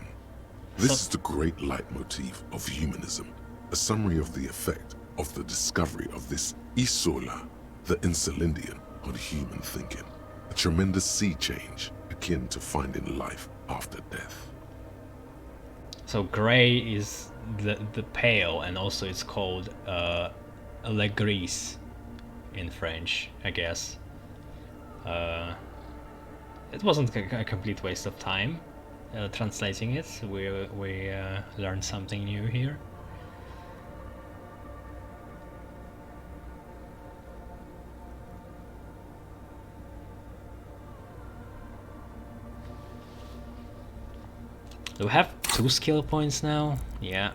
This is the great leitmotif of humanism, a summary of the effect of the discovery of this isola, the Insulindian, on human thinking. A tremendous sea change akin to finding life after death.
So gray is the pale, and also it's called le gris in French, I guess. It wasn't a complete waste of time translating it. We learned something new here. Do we have 2 skill points now? Yeah.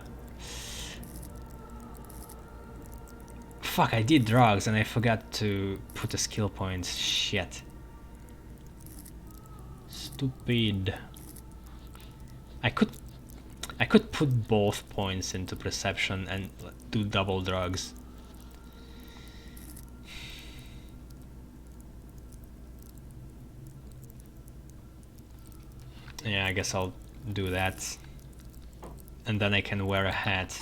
Fuck, I did drugs and I forgot to put the skill points. Shit. Stupid. I could put both points into perception and do double drugs. Yeah, I guess I'll do that. And then I can wear a hat.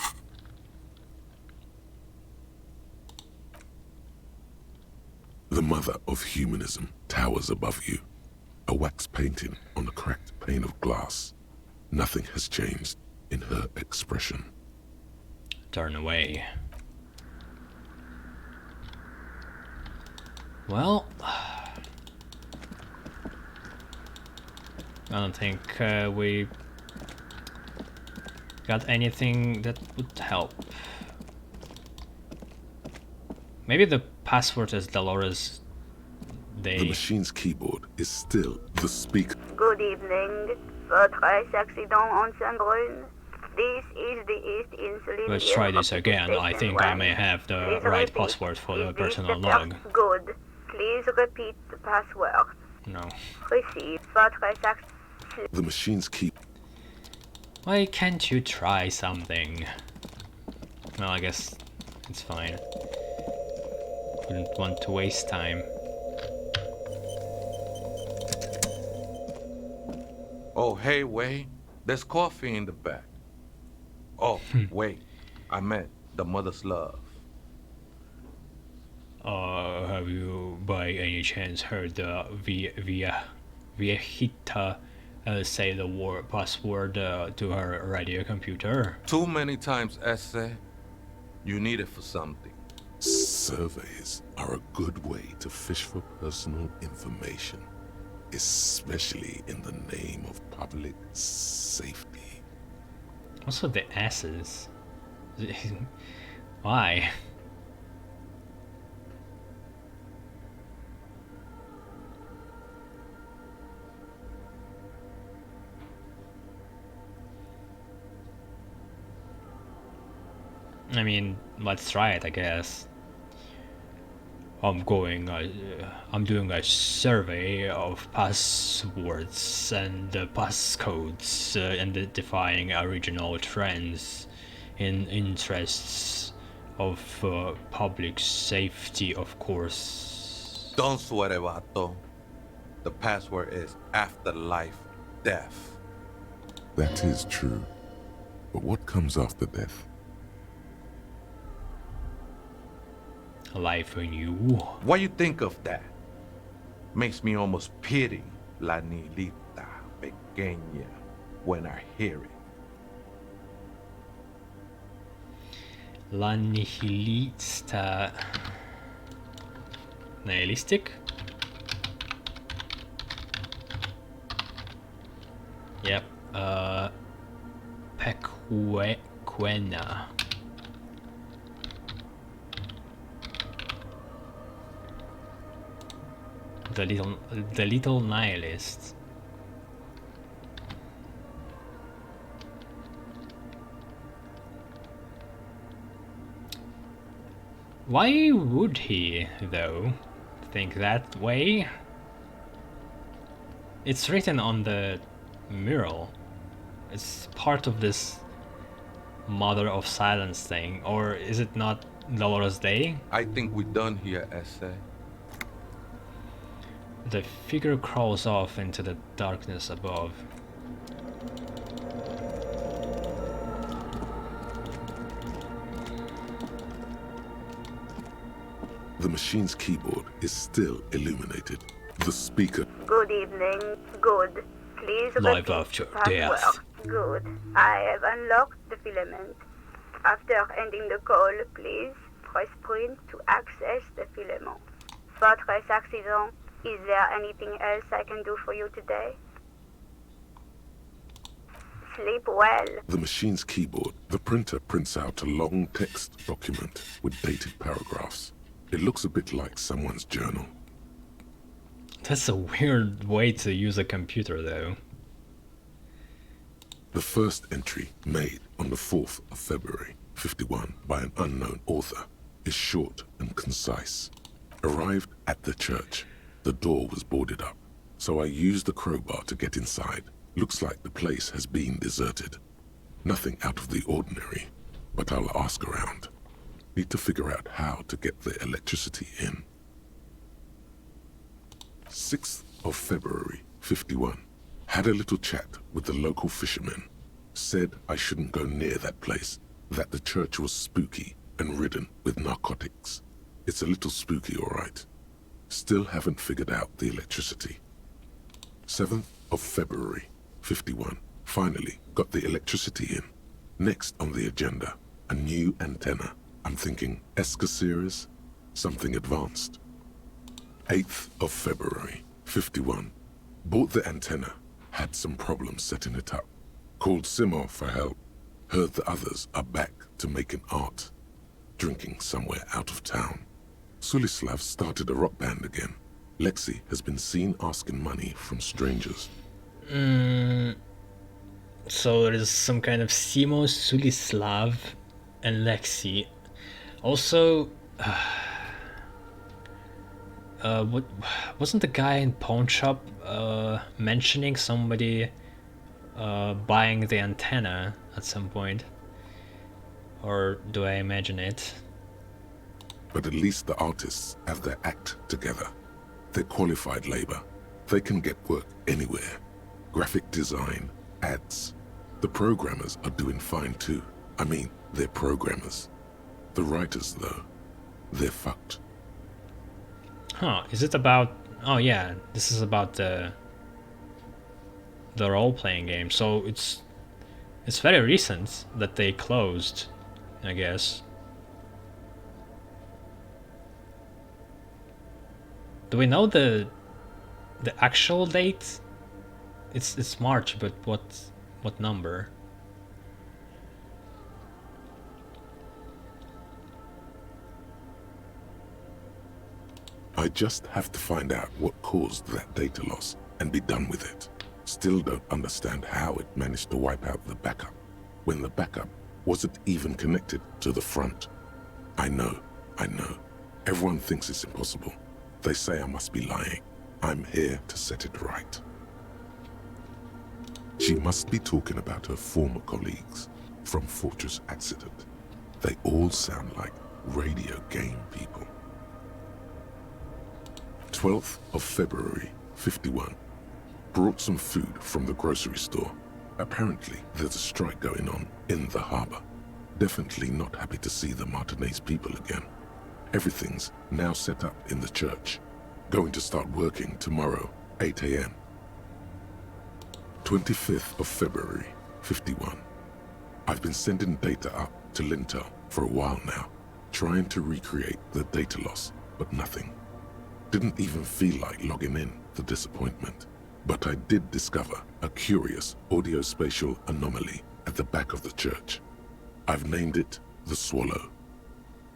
The mother of humanism towers above you. A wax painting on a cracked pane of glass. Nothing has changed in her expression.
Turn away. Well, I don't think we got anything that would help. Maybe the password is Dolores Nay.
The machine's keyboard is still the speaker.
Good evening. Votre accident en Saint-Brun. This is the East Insuline.
Let's try this again. I think I may have the right password for the personal log.
Good. Please repeat the password.
No.
Receive votre accident.
The machine's key.
Why can't you try something? Well, I guess it's fine. Wouldn't want to waste time.
Oh, hey, Wei. There's coffee in the back. Oh, wait. I meant the mother's love.
Have you by any chance heard the Viejita say the password to her radio computer?
Too many times, Esse. You need it for something.
Surveys are a good way to fish for personal information, especially in the name of public safety.
Also the S's. Why? I mean, let's try it, I guess. I'm doing a survey of passwords and passcodes and identifying regional trends in interests of public safety, of course.
Don't sweat it, vato. The password is afterlife death.
That is true. But what comes after death?
Life anew.
What you think of that? Makes me almost pity la niñita pequeña when I hear it.
La nihilista. Nihilistic? Yep. Pequena. The little nihilist. Why would he, though, think that way? It's written on the mural. It's part of this Mother of Silence thing, or is it not Dolores Nay?
I think we're done here, Esse.
The figure crawls off into the darkness above.
The machine's keyboard is still illuminated. The speaker.
Good evening. Good. Please
Live
repeat
after
the password.
death.
Good. I have unlocked the filament. After ending the call, please press print to access the filament. Votre accident. Is there anything else I can do for you today? Sleep well.
The machine's keyboard. The printer prints out a long text document with dated paragraphs. It looks a bit like someone's journal.
That's a weird way to use a computer, though.
The first entry, made on the 4th of February, 51, by an unknown author, is short and concise. Arrived at the church. The door was boarded up, so I used the crowbar to get inside. Looks like the place has been deserted. Nothing out of the ordinary, but I'll ask around. Need to figure out how to get the electricity in. 6th of February, 51. Had a little chat with the local fishermen. Said I shouldn't go near that place, that the church was spooky and ridden with narcotics. It's a little spooky, all right. Still haven't figured out the electricity. 7th of February, 51. Finally got the electricity in. Next on the agenda, a new antenna. I'm thinking ESCA series, something advanced. 8th of February, 51. Bought the antenna, had some problems setting it up. Called Simo for help. Heard the others are back to making art. Drinking somewhere out of town. Sulislav started a rock band again. Lexi has been seen asking money from strangers.
So there's some kind of Simo, Sulislav, and Lexi. Also, what wasn't the guy in pawn shop mentioning somebody buying the antenna at some point? Or do I imagine it?
But at least the artists have their act together. They're qualified labor. They can get work anywhere. Graphic design, ads. The programmers are doing fine too. I mean, they're programmers. The writers, though, they're fucked.
Huh, is it about... Oh yeah, this is about the role-playing game. So it's very recent that they closed, I guess. Do we know the actual date? It's March, but what number?
I just have to find out what caused that data loss and be done with it. Still don't understand how it managed to wipe out the backup when the backup wasn't even connected to the front. I know. Everyone thinks it's impossible. They say I must be lying. I'm here to set it right. She must be talking about her former colleagues from Fortress Accident. They all sound like radio game people. 12th of February, 51. Brought some food from the grocery store. Apparently, there's a strike going on in the harbor. Definitely not happy to see the Martinez people again. Everything's now set up in the church. Going to start working tomorrow, 8 a.m. 25th of February, 51. I've been sending data up to Lintel for a while now, trying to recreate the data loss, but nothing. Didn't even feel like logging in, the disappointment. But I did discover a curious audio-spatial anomaly at the back of the church. I've named it the Swallow.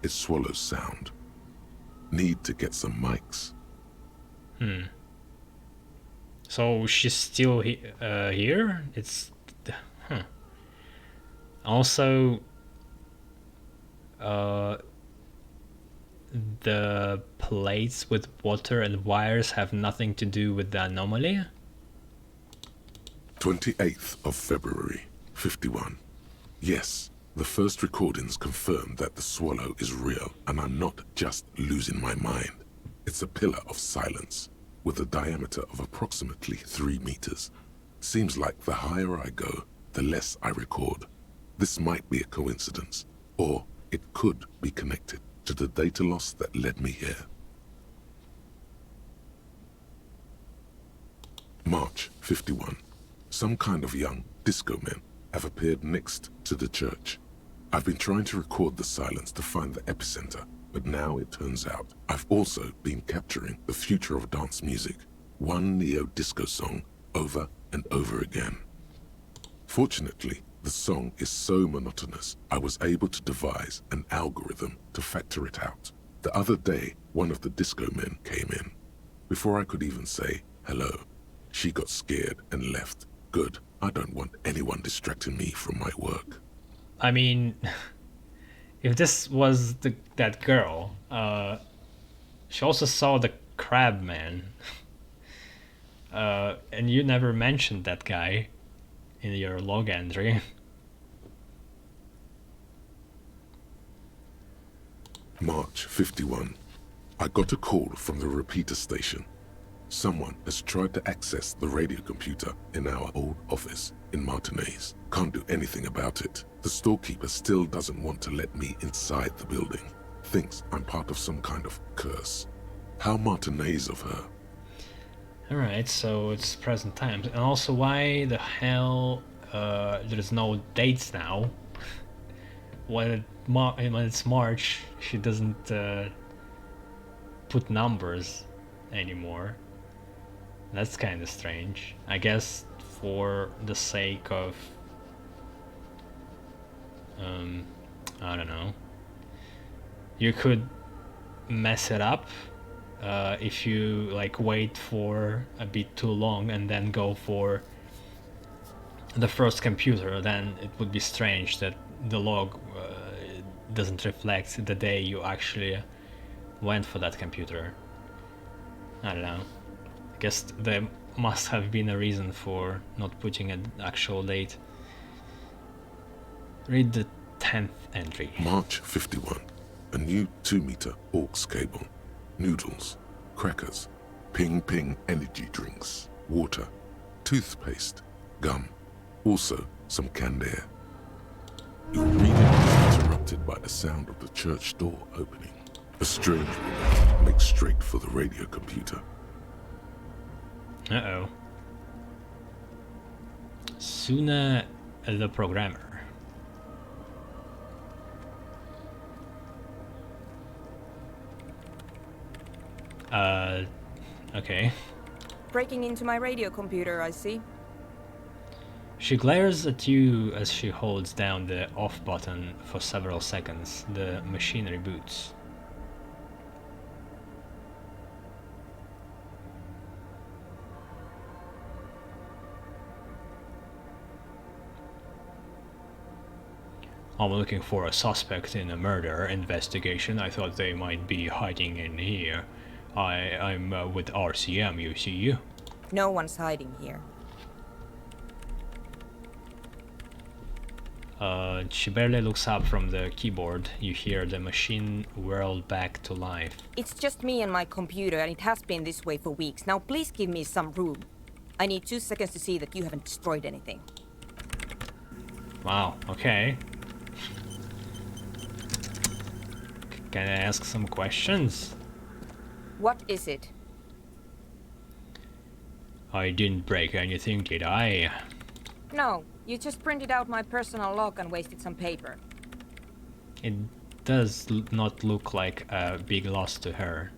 It swallows sound. Need to get some mics.
So she's still here? It's... Huh. Also... the plates with water and wires have nothing to do with the anomaly?
28th of February, 51. Yes, the first recordings confirm that the Swallow is real, and I'm not just losing my mind. It's a pillar of silence, with a diameter of approximately 3 meters. Seems like the higher I go, the less I record. This might be a coincidence, or it could be connected to the data loss that led me here. March 51. Some kind of young disco men have appeared next to the church. I've been trying to record the silence to find the epicenter, but now it turns out I've also been capturing the future of dance music, one neo-disco song over and over again. Fortunately, the song is so monotonous, I was able to devise an algorithm to factor it out. The other day, one of the disco men came in. Before I could even say hello, she got scared and left. Good, I don't want anyone distracting me from my work.
I mean, if this was that girl, she also saw the crab man. And you never mentioned that guy in your log entry.
March 51. I got a call from the repeater station. Someone has tried to access the radio computer in our old office in Martinez. Can't do anything about it. The storekeeper still doesn't want to let me inside the building. Thinks I'm part of some kind of curse. How Martinez of her.
Alright, so it's present times. And also, why the hell there's no dates now? When it's March, she doesn't put numbers anymore. That's kind of strange. I guess for the sake of I don't know. You could mess it up if you like wait for a bit too long and then go for the first computer. Then it would be strange that the log doesn't reflect the day you actually went for that computer. I don't know. I guess there must have been a reason for not putting an actual date. Read the 10th entry.
March 51. A new 2-meter aux cable. Noodles. Crackers. Ping Ping energy drinks. Water. Toothpaste. Gum. Also some canned air. Your reading is interrupted by the sound of the church door opening. A strange woman makes straight for the radio computer.
Uh-oh. Suna the programmer. Okay.
Breaking into my radio computer, I see.
She glares at you as she holds down the off button for several seconds. The machine reboots. I'm looking for a suspect in a murder investigation. I thought they might be hiding in here. I'm with RCM, you see.
No one's hiding here.
She barely looks up from the keyboard. You hear the machine whirl back to life.
It's just me and my computer, and it has been this way for weeks. Now please give me some room. I need 2 seconds to see that you haven't destroyed anything.
Wow, okay. Can I ask some questions?
What is it?
I didn't break anything, did I?
No, you just printed out my personal log and wasted some paper.
It does not look like a big loss to her.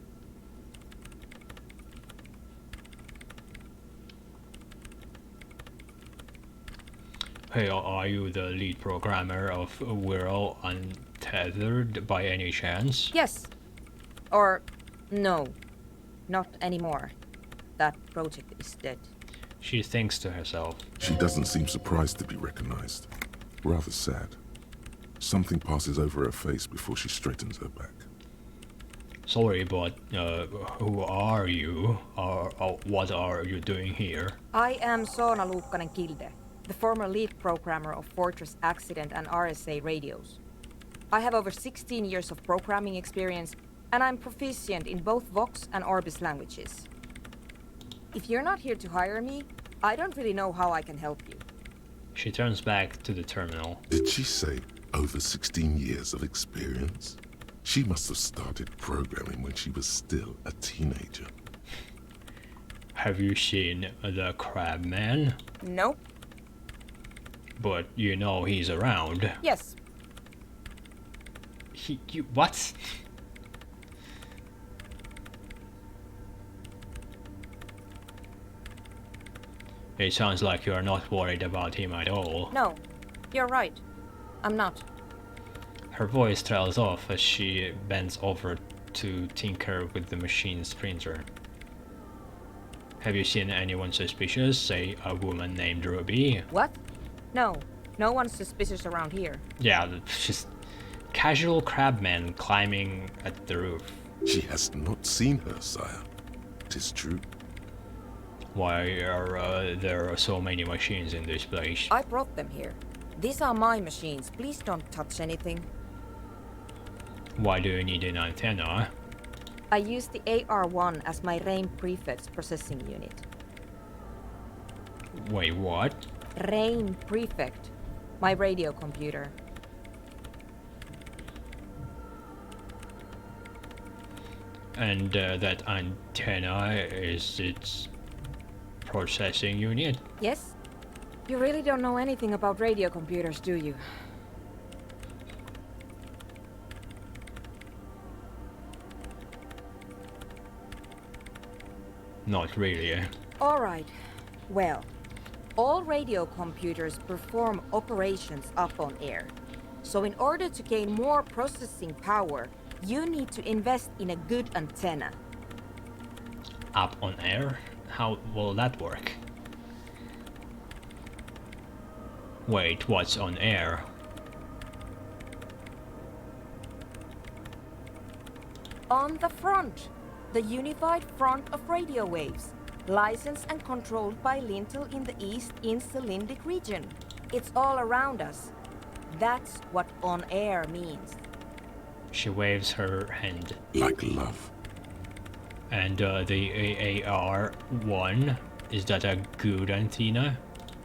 Hey, are you the lead programmer of Whirl Untethered by any chance?
Yes. Or no, not anymore. That project is dead.
She thinks to herself.
She doesn't seem surprised to be recognized. Rather sad. Something passes over her face before she straightens her back.
Sorry, but who are you? What are you doing here?
I am Soona Luukkanen-Kilde, the former lead programmer of Fortress Accident and RSA radios. I have over 16 years of programming experience, and I'm proficient in both Vox and Orbis languages. If you're not here to hire me, I don't really know how I can help you.
She turns back to the terminal.
Did she say over 16 years of experience? She must have started programming when she was still a teenager.
Have you seen the Crab Man?
Nope.
But you know he's around.
Yes.
What? It sounds like you're not worried about him at all.
No, you're right. I'm not.
Her voice trails off as she bends over to tinker with the machine's printer. Have you seen anyone suspicious, say a woman named Ruby?
What? No, no one's suspicious around here.
Yeah, just casual crabmen climbing at the roof.
She has not seen her, sire. 'Tis true.
Why are there so many machines in this place?
I brought them here. These are my machines. Please don't touch anything.
Why do you need an antenna?
I use the AR-1 as my RAIN prefix processing unit.
Wait, what?
RAIN prefect. My radio computer.
And that antenna is its processing unit.
Yes? You really don't know anything about radio computers, do you?
Not really.
Alright. Well, all radio computers perform operations up on air. So in order to gain more processing power, you need to invest in a good antenna.
Up on air? How will that work? Wait, what's on air?
On the front, the unified front of radio waves, licensed and controlled by Lintel in the East Insulindic region. It's all around us. That's what on air means.
She waves her hand.
Like love.
And the AAR-1, is that a good antenna?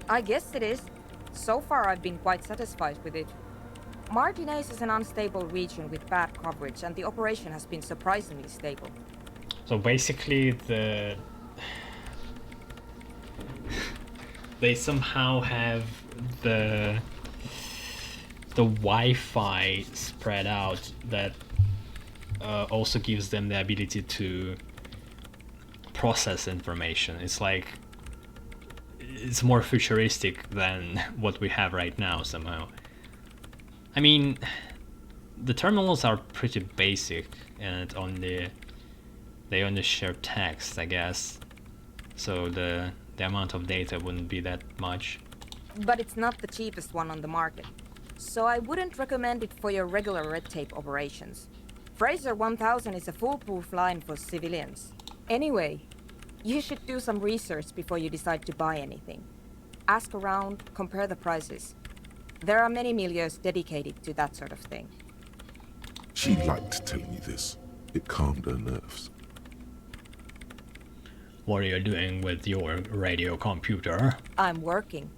I guess it is. So far I've been quite satisfied with it. Martinez is an unstable region with bad coverage, and the operation has been surprisingly stable.
So basically they somehow have the Wi-Fi spread out that also gives them the ability to process information. It's like it's more futuristic than what we have right now somehow. I mean, the terminals are pretty basic and they only share text, I guess. So the amount of data wouldn't be that much.
But it's not the cheapest one on the market. So I wouldn't recommend it for your regular red tape operations. Fraser 1000 is a foolproof line for civilians. Anyway, you should do some research before you decide to buy anything. Ask around, compare the prices. There are many milieus dedicated to that sort of thing.
She liked telling me this. It calmed her nerves.
What are you doing with your radio computer?
I'm working.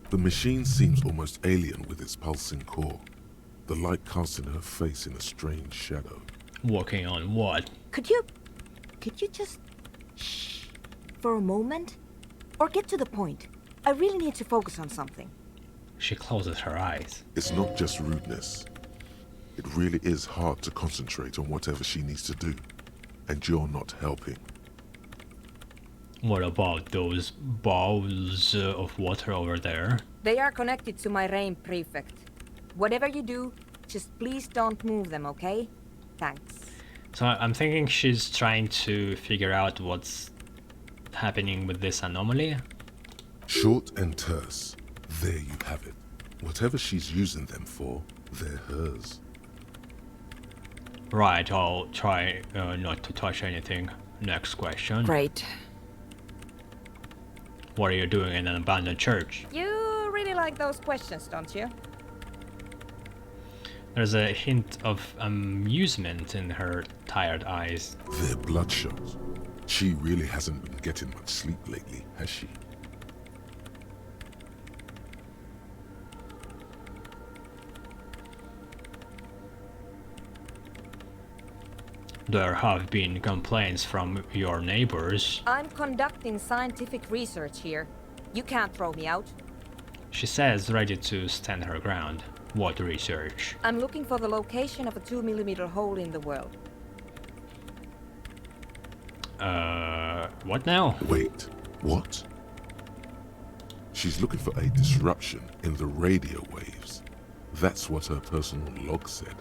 The machine seems almost alien with its pulsing core. The light casting her face in a strange shadow.
Working on what?
Could you just shh for a moment? Or get to the point. I really need to focus on something.
She closes her eyes.
It's not just rudeness. It really is hard to concentrate on whatever she needs to do. And you're not helping.
What about those bowls of water over there?
They are connected to my RAIN prefect. Whatever you do, just please don't move them, okay? Thanks.
So I'm thinking she's trying to figure out what's happening with this anomaly.
Short and terse. There you have it. Whatever she's using them for, they're hers.
Right, I'll try not to touch anything. Next question.
Great.
What are you doing in an abandoned church?
You really like those questions, don't you?
There's a hint of amusement in her tired eyes.
They're bloodshot. She really hasn't been getting much sleep lately, has she?
There have been complaints from your neighbors.
I'm conducting scientific research here. You can't throw me out.
She says, ready to stand her ground. What research?
I'm looking for the location of a 2mm hole in the world.
What now?
Wait, what? She's looking for a disruption in the radio waves. That's what her personal log said.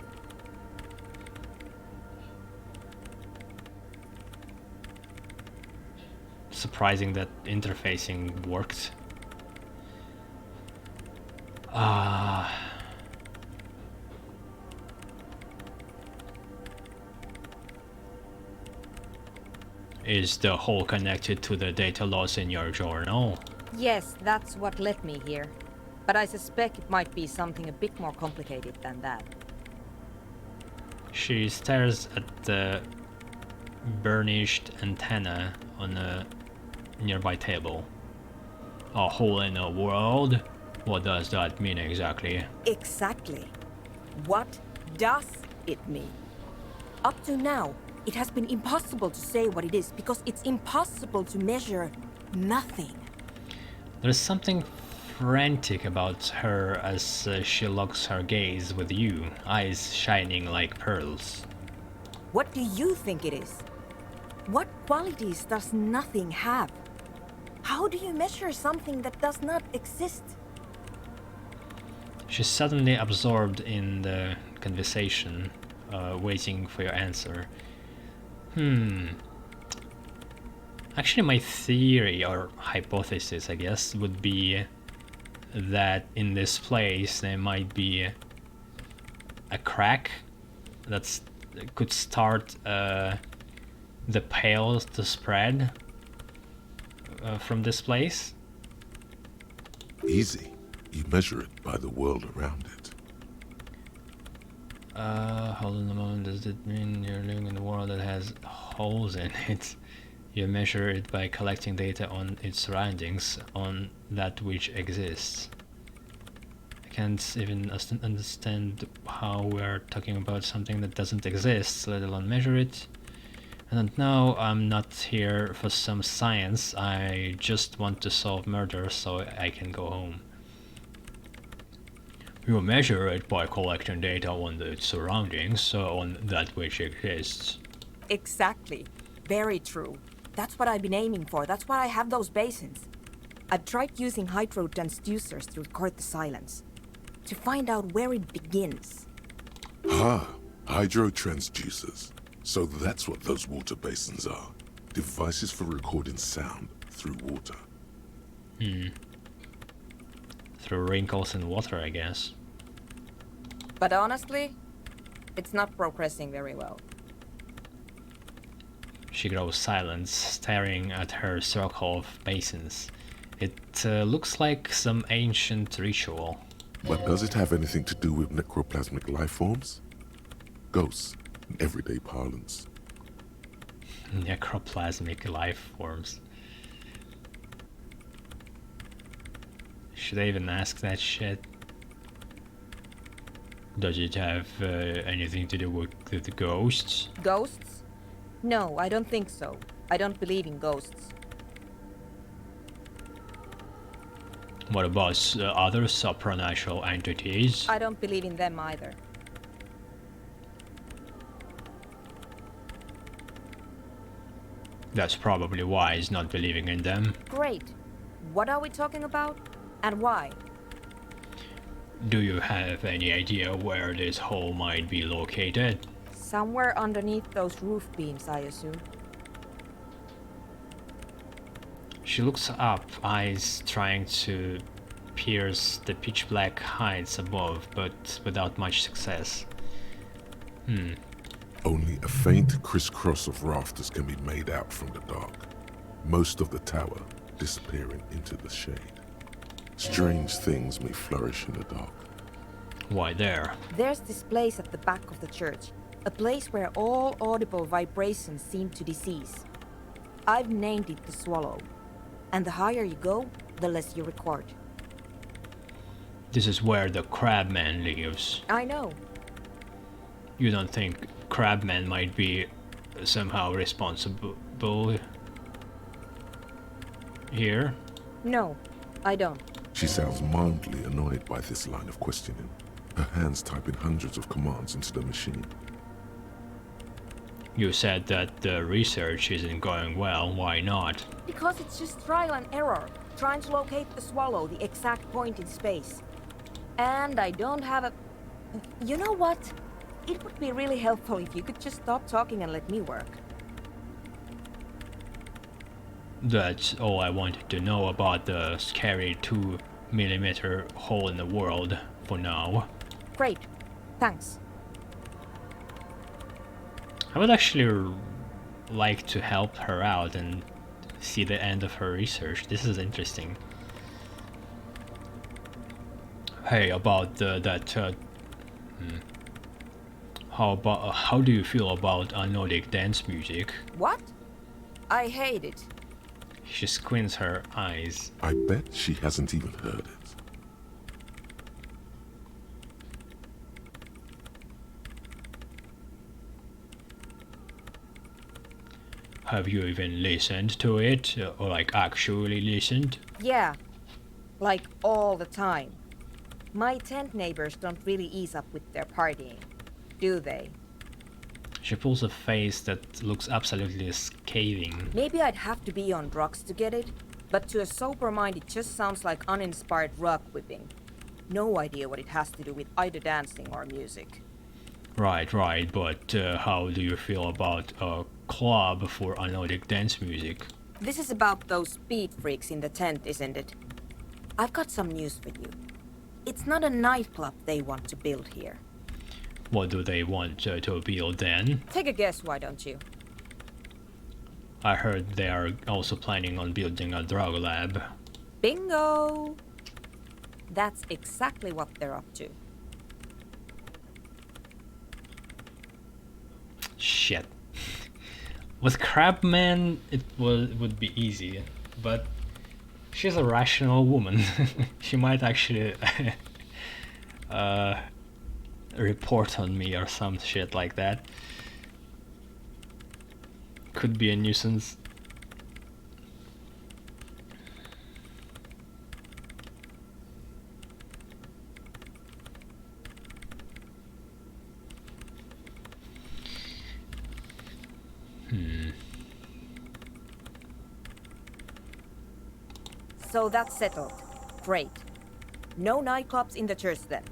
Surprising that interfacing worked. Is the hole connected to the data loss in your journal?
Yes, that's what led me here. But I suspect it might be something a bit more complicated than that.
She stares at the burnished antenna on a nearby table. A hole in a world? What does that mean exactly?
Exactly. What does it mean? Up to now, It has been impossible to say what it is because it's impossible to measure nothing.
There's something frantic about her as she locks her gaze with you, eyes shining like pearls.
What do you think it is? What qualities does nothing have? How do you measure something that does not exist?
She's suddenly absorbed in the conversation, waiting for your answer. Actually, my theory or hypothesis, I guess, would be that in this place there might be a crack that could start the pale to spread from this place.
Easy. You measure it by the world around it.
Hold on a moment. Does it mean you're living in a world that has holes in it? You measure it by collecting data on its surroundings, on that which exists. I can't even understand how we're talking about something that doesn't exist, let alone measure it. I don't know, I'm not here for some science, I just want to solve murder so I can go home. You measure it by collecting data on its surroundings, on that which exists.
Exactly. Very true. That's what I've been aiming for. That's why I have those basins. I've tried using hydrotransducers to record the silence, to find out where it begins.
Hydrotransducers. So that's what those water basins are. Devices for recording sound through water.
Through wrinkles in water, I guess.
But honestly, it's not progressing very well.
She grows silent, staring at her circle of basins. It looks like some ancient ritual.
But does it have anything to do with necroplasmic life forms? Ghosts, in everyday parlance.
Necroplasmic life forms. Should I even ask that shit? Does it have anything to do with the ghosts?
Ghosts? No, I don't think so. I don't believe in ghosts.
What about other supernatural entities?
I don't believe in them either.
That's probably why he's not believing in them.
Great. What are we talking about? And why?
Do you have any idea where this hole might be located?
Somewhere underneath those roof beams, I assume.
She looks up, eyes trying to pierce the pitch black heights above, but without much success.
Only a faint crisscross of rafters can be made out from the dark, most of the tower disappearing into the shade. Strange things may flourish in the dark.
Why there?
There's this place at the back of the church, a place where all audible vibrations seem to decease. I've named it the Swallow, and the higher you go, the less you record.
This is where the Crabman lives.
I know.
You don't think Crabman might be somehow responsible here?
No, I don't.
She sounds mildly annoyed by this line of questioning, her hands typing hundreds of commands into the machine.
You said that the research isn't going well, why not?
Because it's just trial and error, trying to locate the Swallow, the exact point in space. And I don't have a... You know what? It would be really helpful if you could just stop talking and let me work.
That's all I wanted to know about the scary 2mm hole in the world for now.
Great. Thanks.
I would actually like to help her out and see the end of her research. This is interesting. Hey, about how do you feel about Nordic dance music?
What? I hate it.
She squints her eyes.
I bet she hasn't even heard it.
Have you even listened to it? Or like actually listened?
Yeah, like all the time. My tent neighbors don't really ease up with their partying, do they?
She pulls a face that looks absolutely scathing.
Maybe I'd have to be on drugs to get it, but to a sober mind it just sounds like uninspired rug whipping. No idea what it has to do with either dancing or music.
Right, but how do you feel about a club for melodic dance music?
This is about those speed freaks in the tent, isn't it? I've got some news for you. It's not a nightclub they want to build here.
What do they want to build then?
Take a guess, why don't you?
I heard they are also planning on building a drug lab.
Bingo! That's exactly what they're up to.
Shit. With Crabman, it would be easy, but she's a rational woman. She might actually report on me or some shit like that. Could be a nuisance.
So that's settled. Great. No nightclubs in the church then.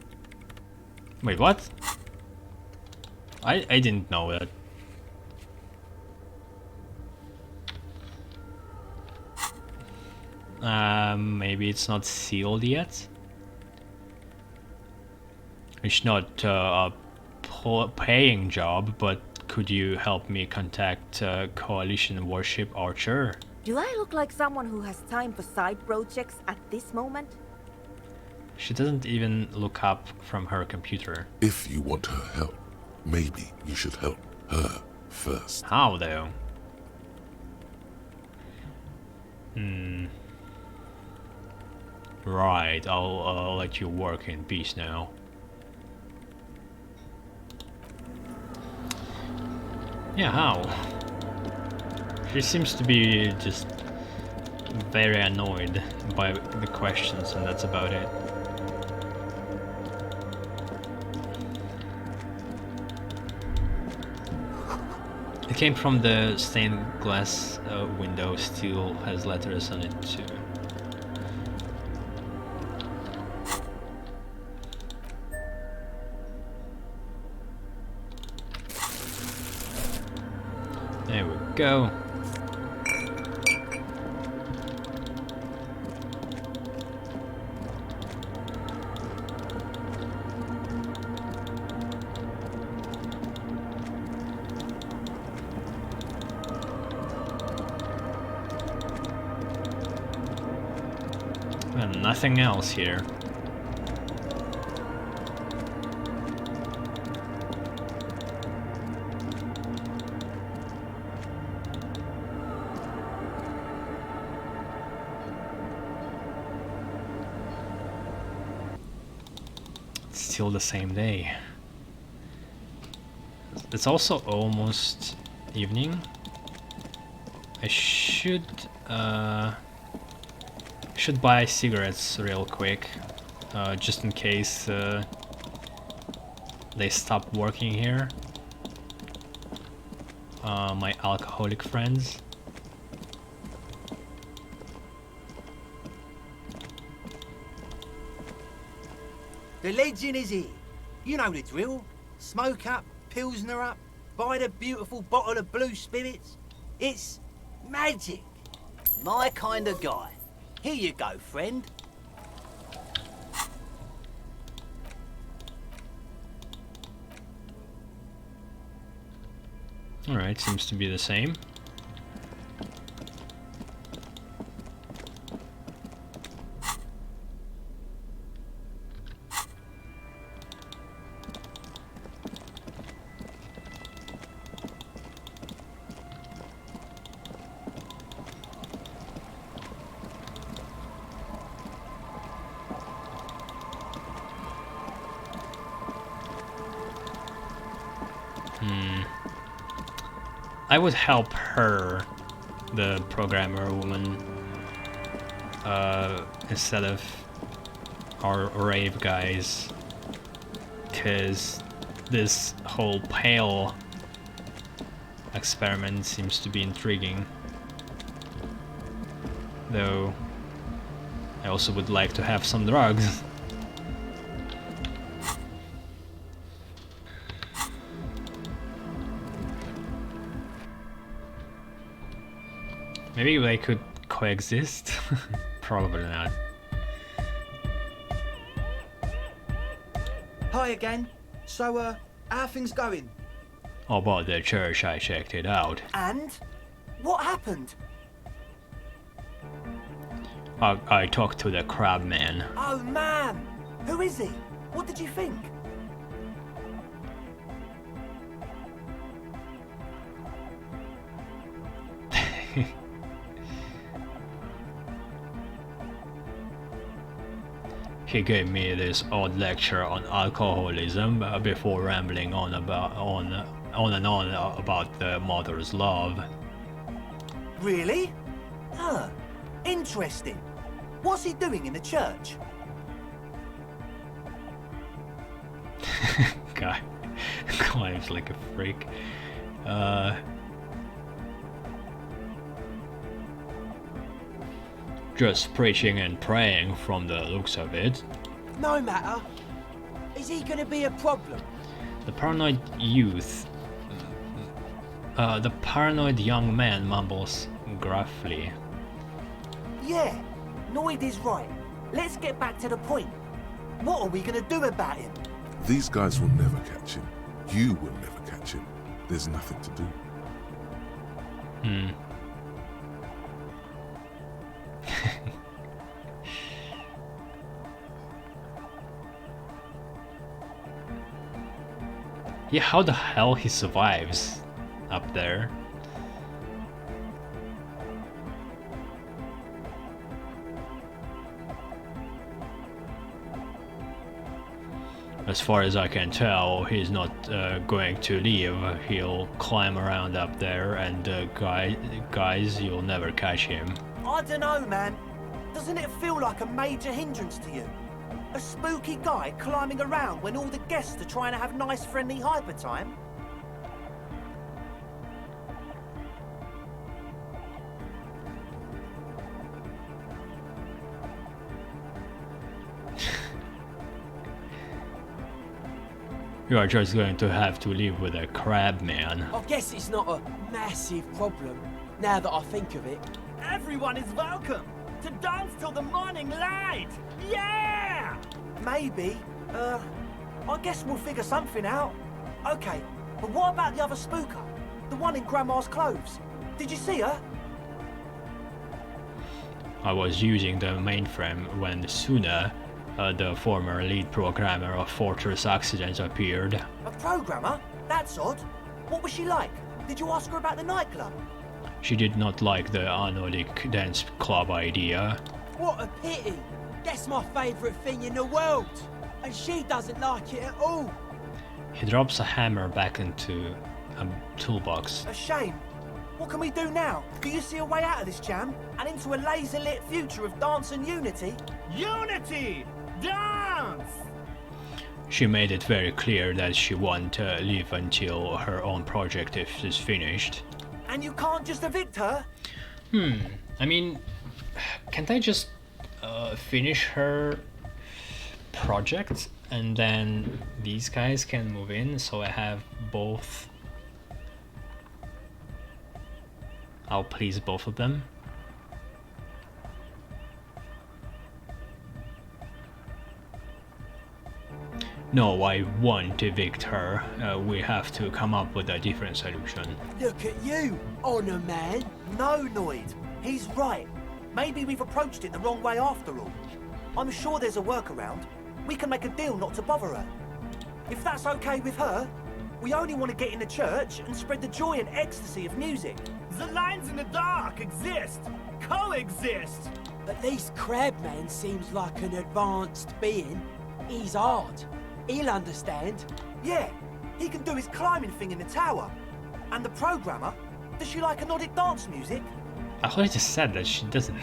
Wait, what? I didn't know that. Maybe it's not sealed yet? It's not a paying job, but could you help me contact Coalition Warship Archer?
Do I look like someone who has time for side projects at this moment?
She doesn't even look up from her computer.
If you want her help, maybe you should help her first.
How though? Right, I'll let you work in peace now. Yeah, how? She seems to be just very annoyed by the questions, and that's about it. It came from the stained glass window, still has letters on it too. There we go. And nothing else here. Still the same day. It's also almost evening. I should buy cigarettes real quick, just in case they stop working here. My alcoholic friends.
The legend is here. You know the drill. Smoke up, pilsner up, buy the beautiful bottle of blue spirits. It's magic. My kind of guy. Here you go, friend.
Alright, seems to be the same. I would help her, the programmer woman, instead of our rave guys, because this whole pale experiment seems to be intriguing. Though I also would like to have some drugs. Maybe they could coexist? Probably not.
Hi again. So, how are things going?
About the church, I checked it out.
And? What happened?
I talked to the crab man.
Oh man! Who is he? What did you think?
He gave me this odd lecture on alcoholism before rambling on and on about the mother's love.
Really? Huh. Interesting. What's he doing in the church?
Guy climbs like a freak. Just preaching and praying from the looks of it.
No matter. Is he gonna be a problem?
The paranoid young man mumbles gruffly.
Yeah, Noid is right. Let's get back to the point. What are we gonna do about him?
These guys will never catch him. You will never catch him. There's nothing to do.
Yeah, how the hell he survives up there? As far as I can tell, he's not going to leave. He'll climb around up there, and guys, you'll never catch him.
I don't know, man. Doesn't it feel like a major hindrance to you? A spooky guy climbing around when all the guests are trying to have nice, friendly hyper time?
You are just going to have to live with a crab man.
I guess it's not a massive problem, now that I think of it.
Everyone is welcome to dance till the morning light. Yeah!
Maybe. I guess we'll figure something out. Okay, but what about the other spooker? The one in Grandma's clothes? Did you see her?
I was using the mainframe when Suna, the former lead programmer of Fortress Accidents, appeared.
A programmer? That's odd. What was she like? Did you ask her about the nightclub?
She did not like the Nordic dance club idea.
What a pity! That's my favourite thing in the world! And she doesn't like it at all!
He drops a hammer back into a toolbox.
A shame. What can we do now? Do you see a way out of this jam? And into a laser-lit future of dance and unity?
Unity! Dance!
She made it very clear that she won't leave until her own project is finished.
And you can't just evict her?
I mean, can't I just finish her project and then these guys can move in, so I have both? I'll please both of them. No, I won't evict her. We have to come up with a different solution.
Look at you, Honor Man!
No, Noid. He's right. Maybe we've approached it the wrong way after all. I'm sure there's a workaround. We can make a deal not to bother her. If that's okay with her, we only want to get in the church and spread the joy and ecstasy of music.
The lines in the dark exist, coexist.
At least Crabman seems like an advanced being. He's hard. He'll understand.
Yeah, he can do his climbing thing in the tower. And the programmer, Does she like Nordic dance music?
I already just said that she doesn't.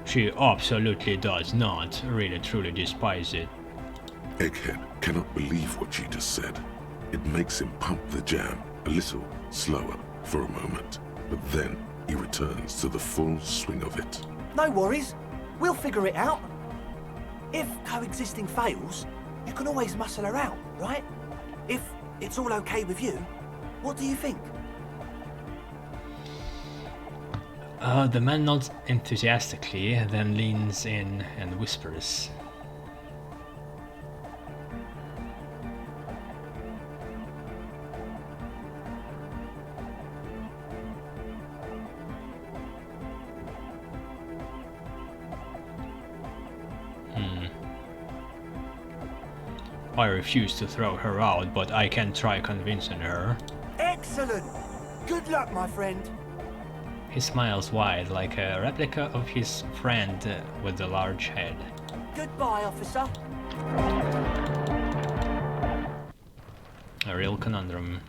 She absolutely does not really truly despise it.
Egghead cannot believe what she just said. It makes him pump the jam a little slower for a moment, but then he returns to the full swing of it.
No worries. We'll figure it out. If coexisting fails, you can always muscle her out, right? If it's all okay with you, what do you think?
The man nods enthusiastically, then leans in and whispers. I refuse to throw her out, but I can try convincing her.
Excellent! Good luck, my friend.
He smiles wide, like a replica of his friend with the large head.
Goodbye, officer.
A real conundrum.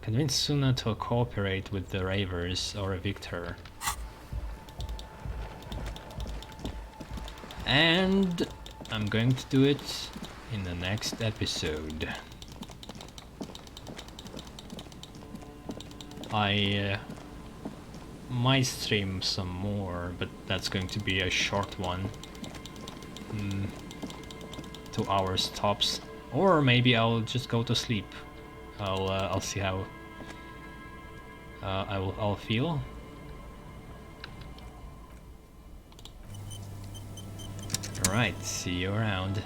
Convince Suna to cooperate with the Ravers or Victor. And I'm going to do it in the next episode. I might stream some more, but that's going to be a short one. 2 hours tops, or maybe I'll just go to sleep. I'll see how I'll feel. Alright, see you around.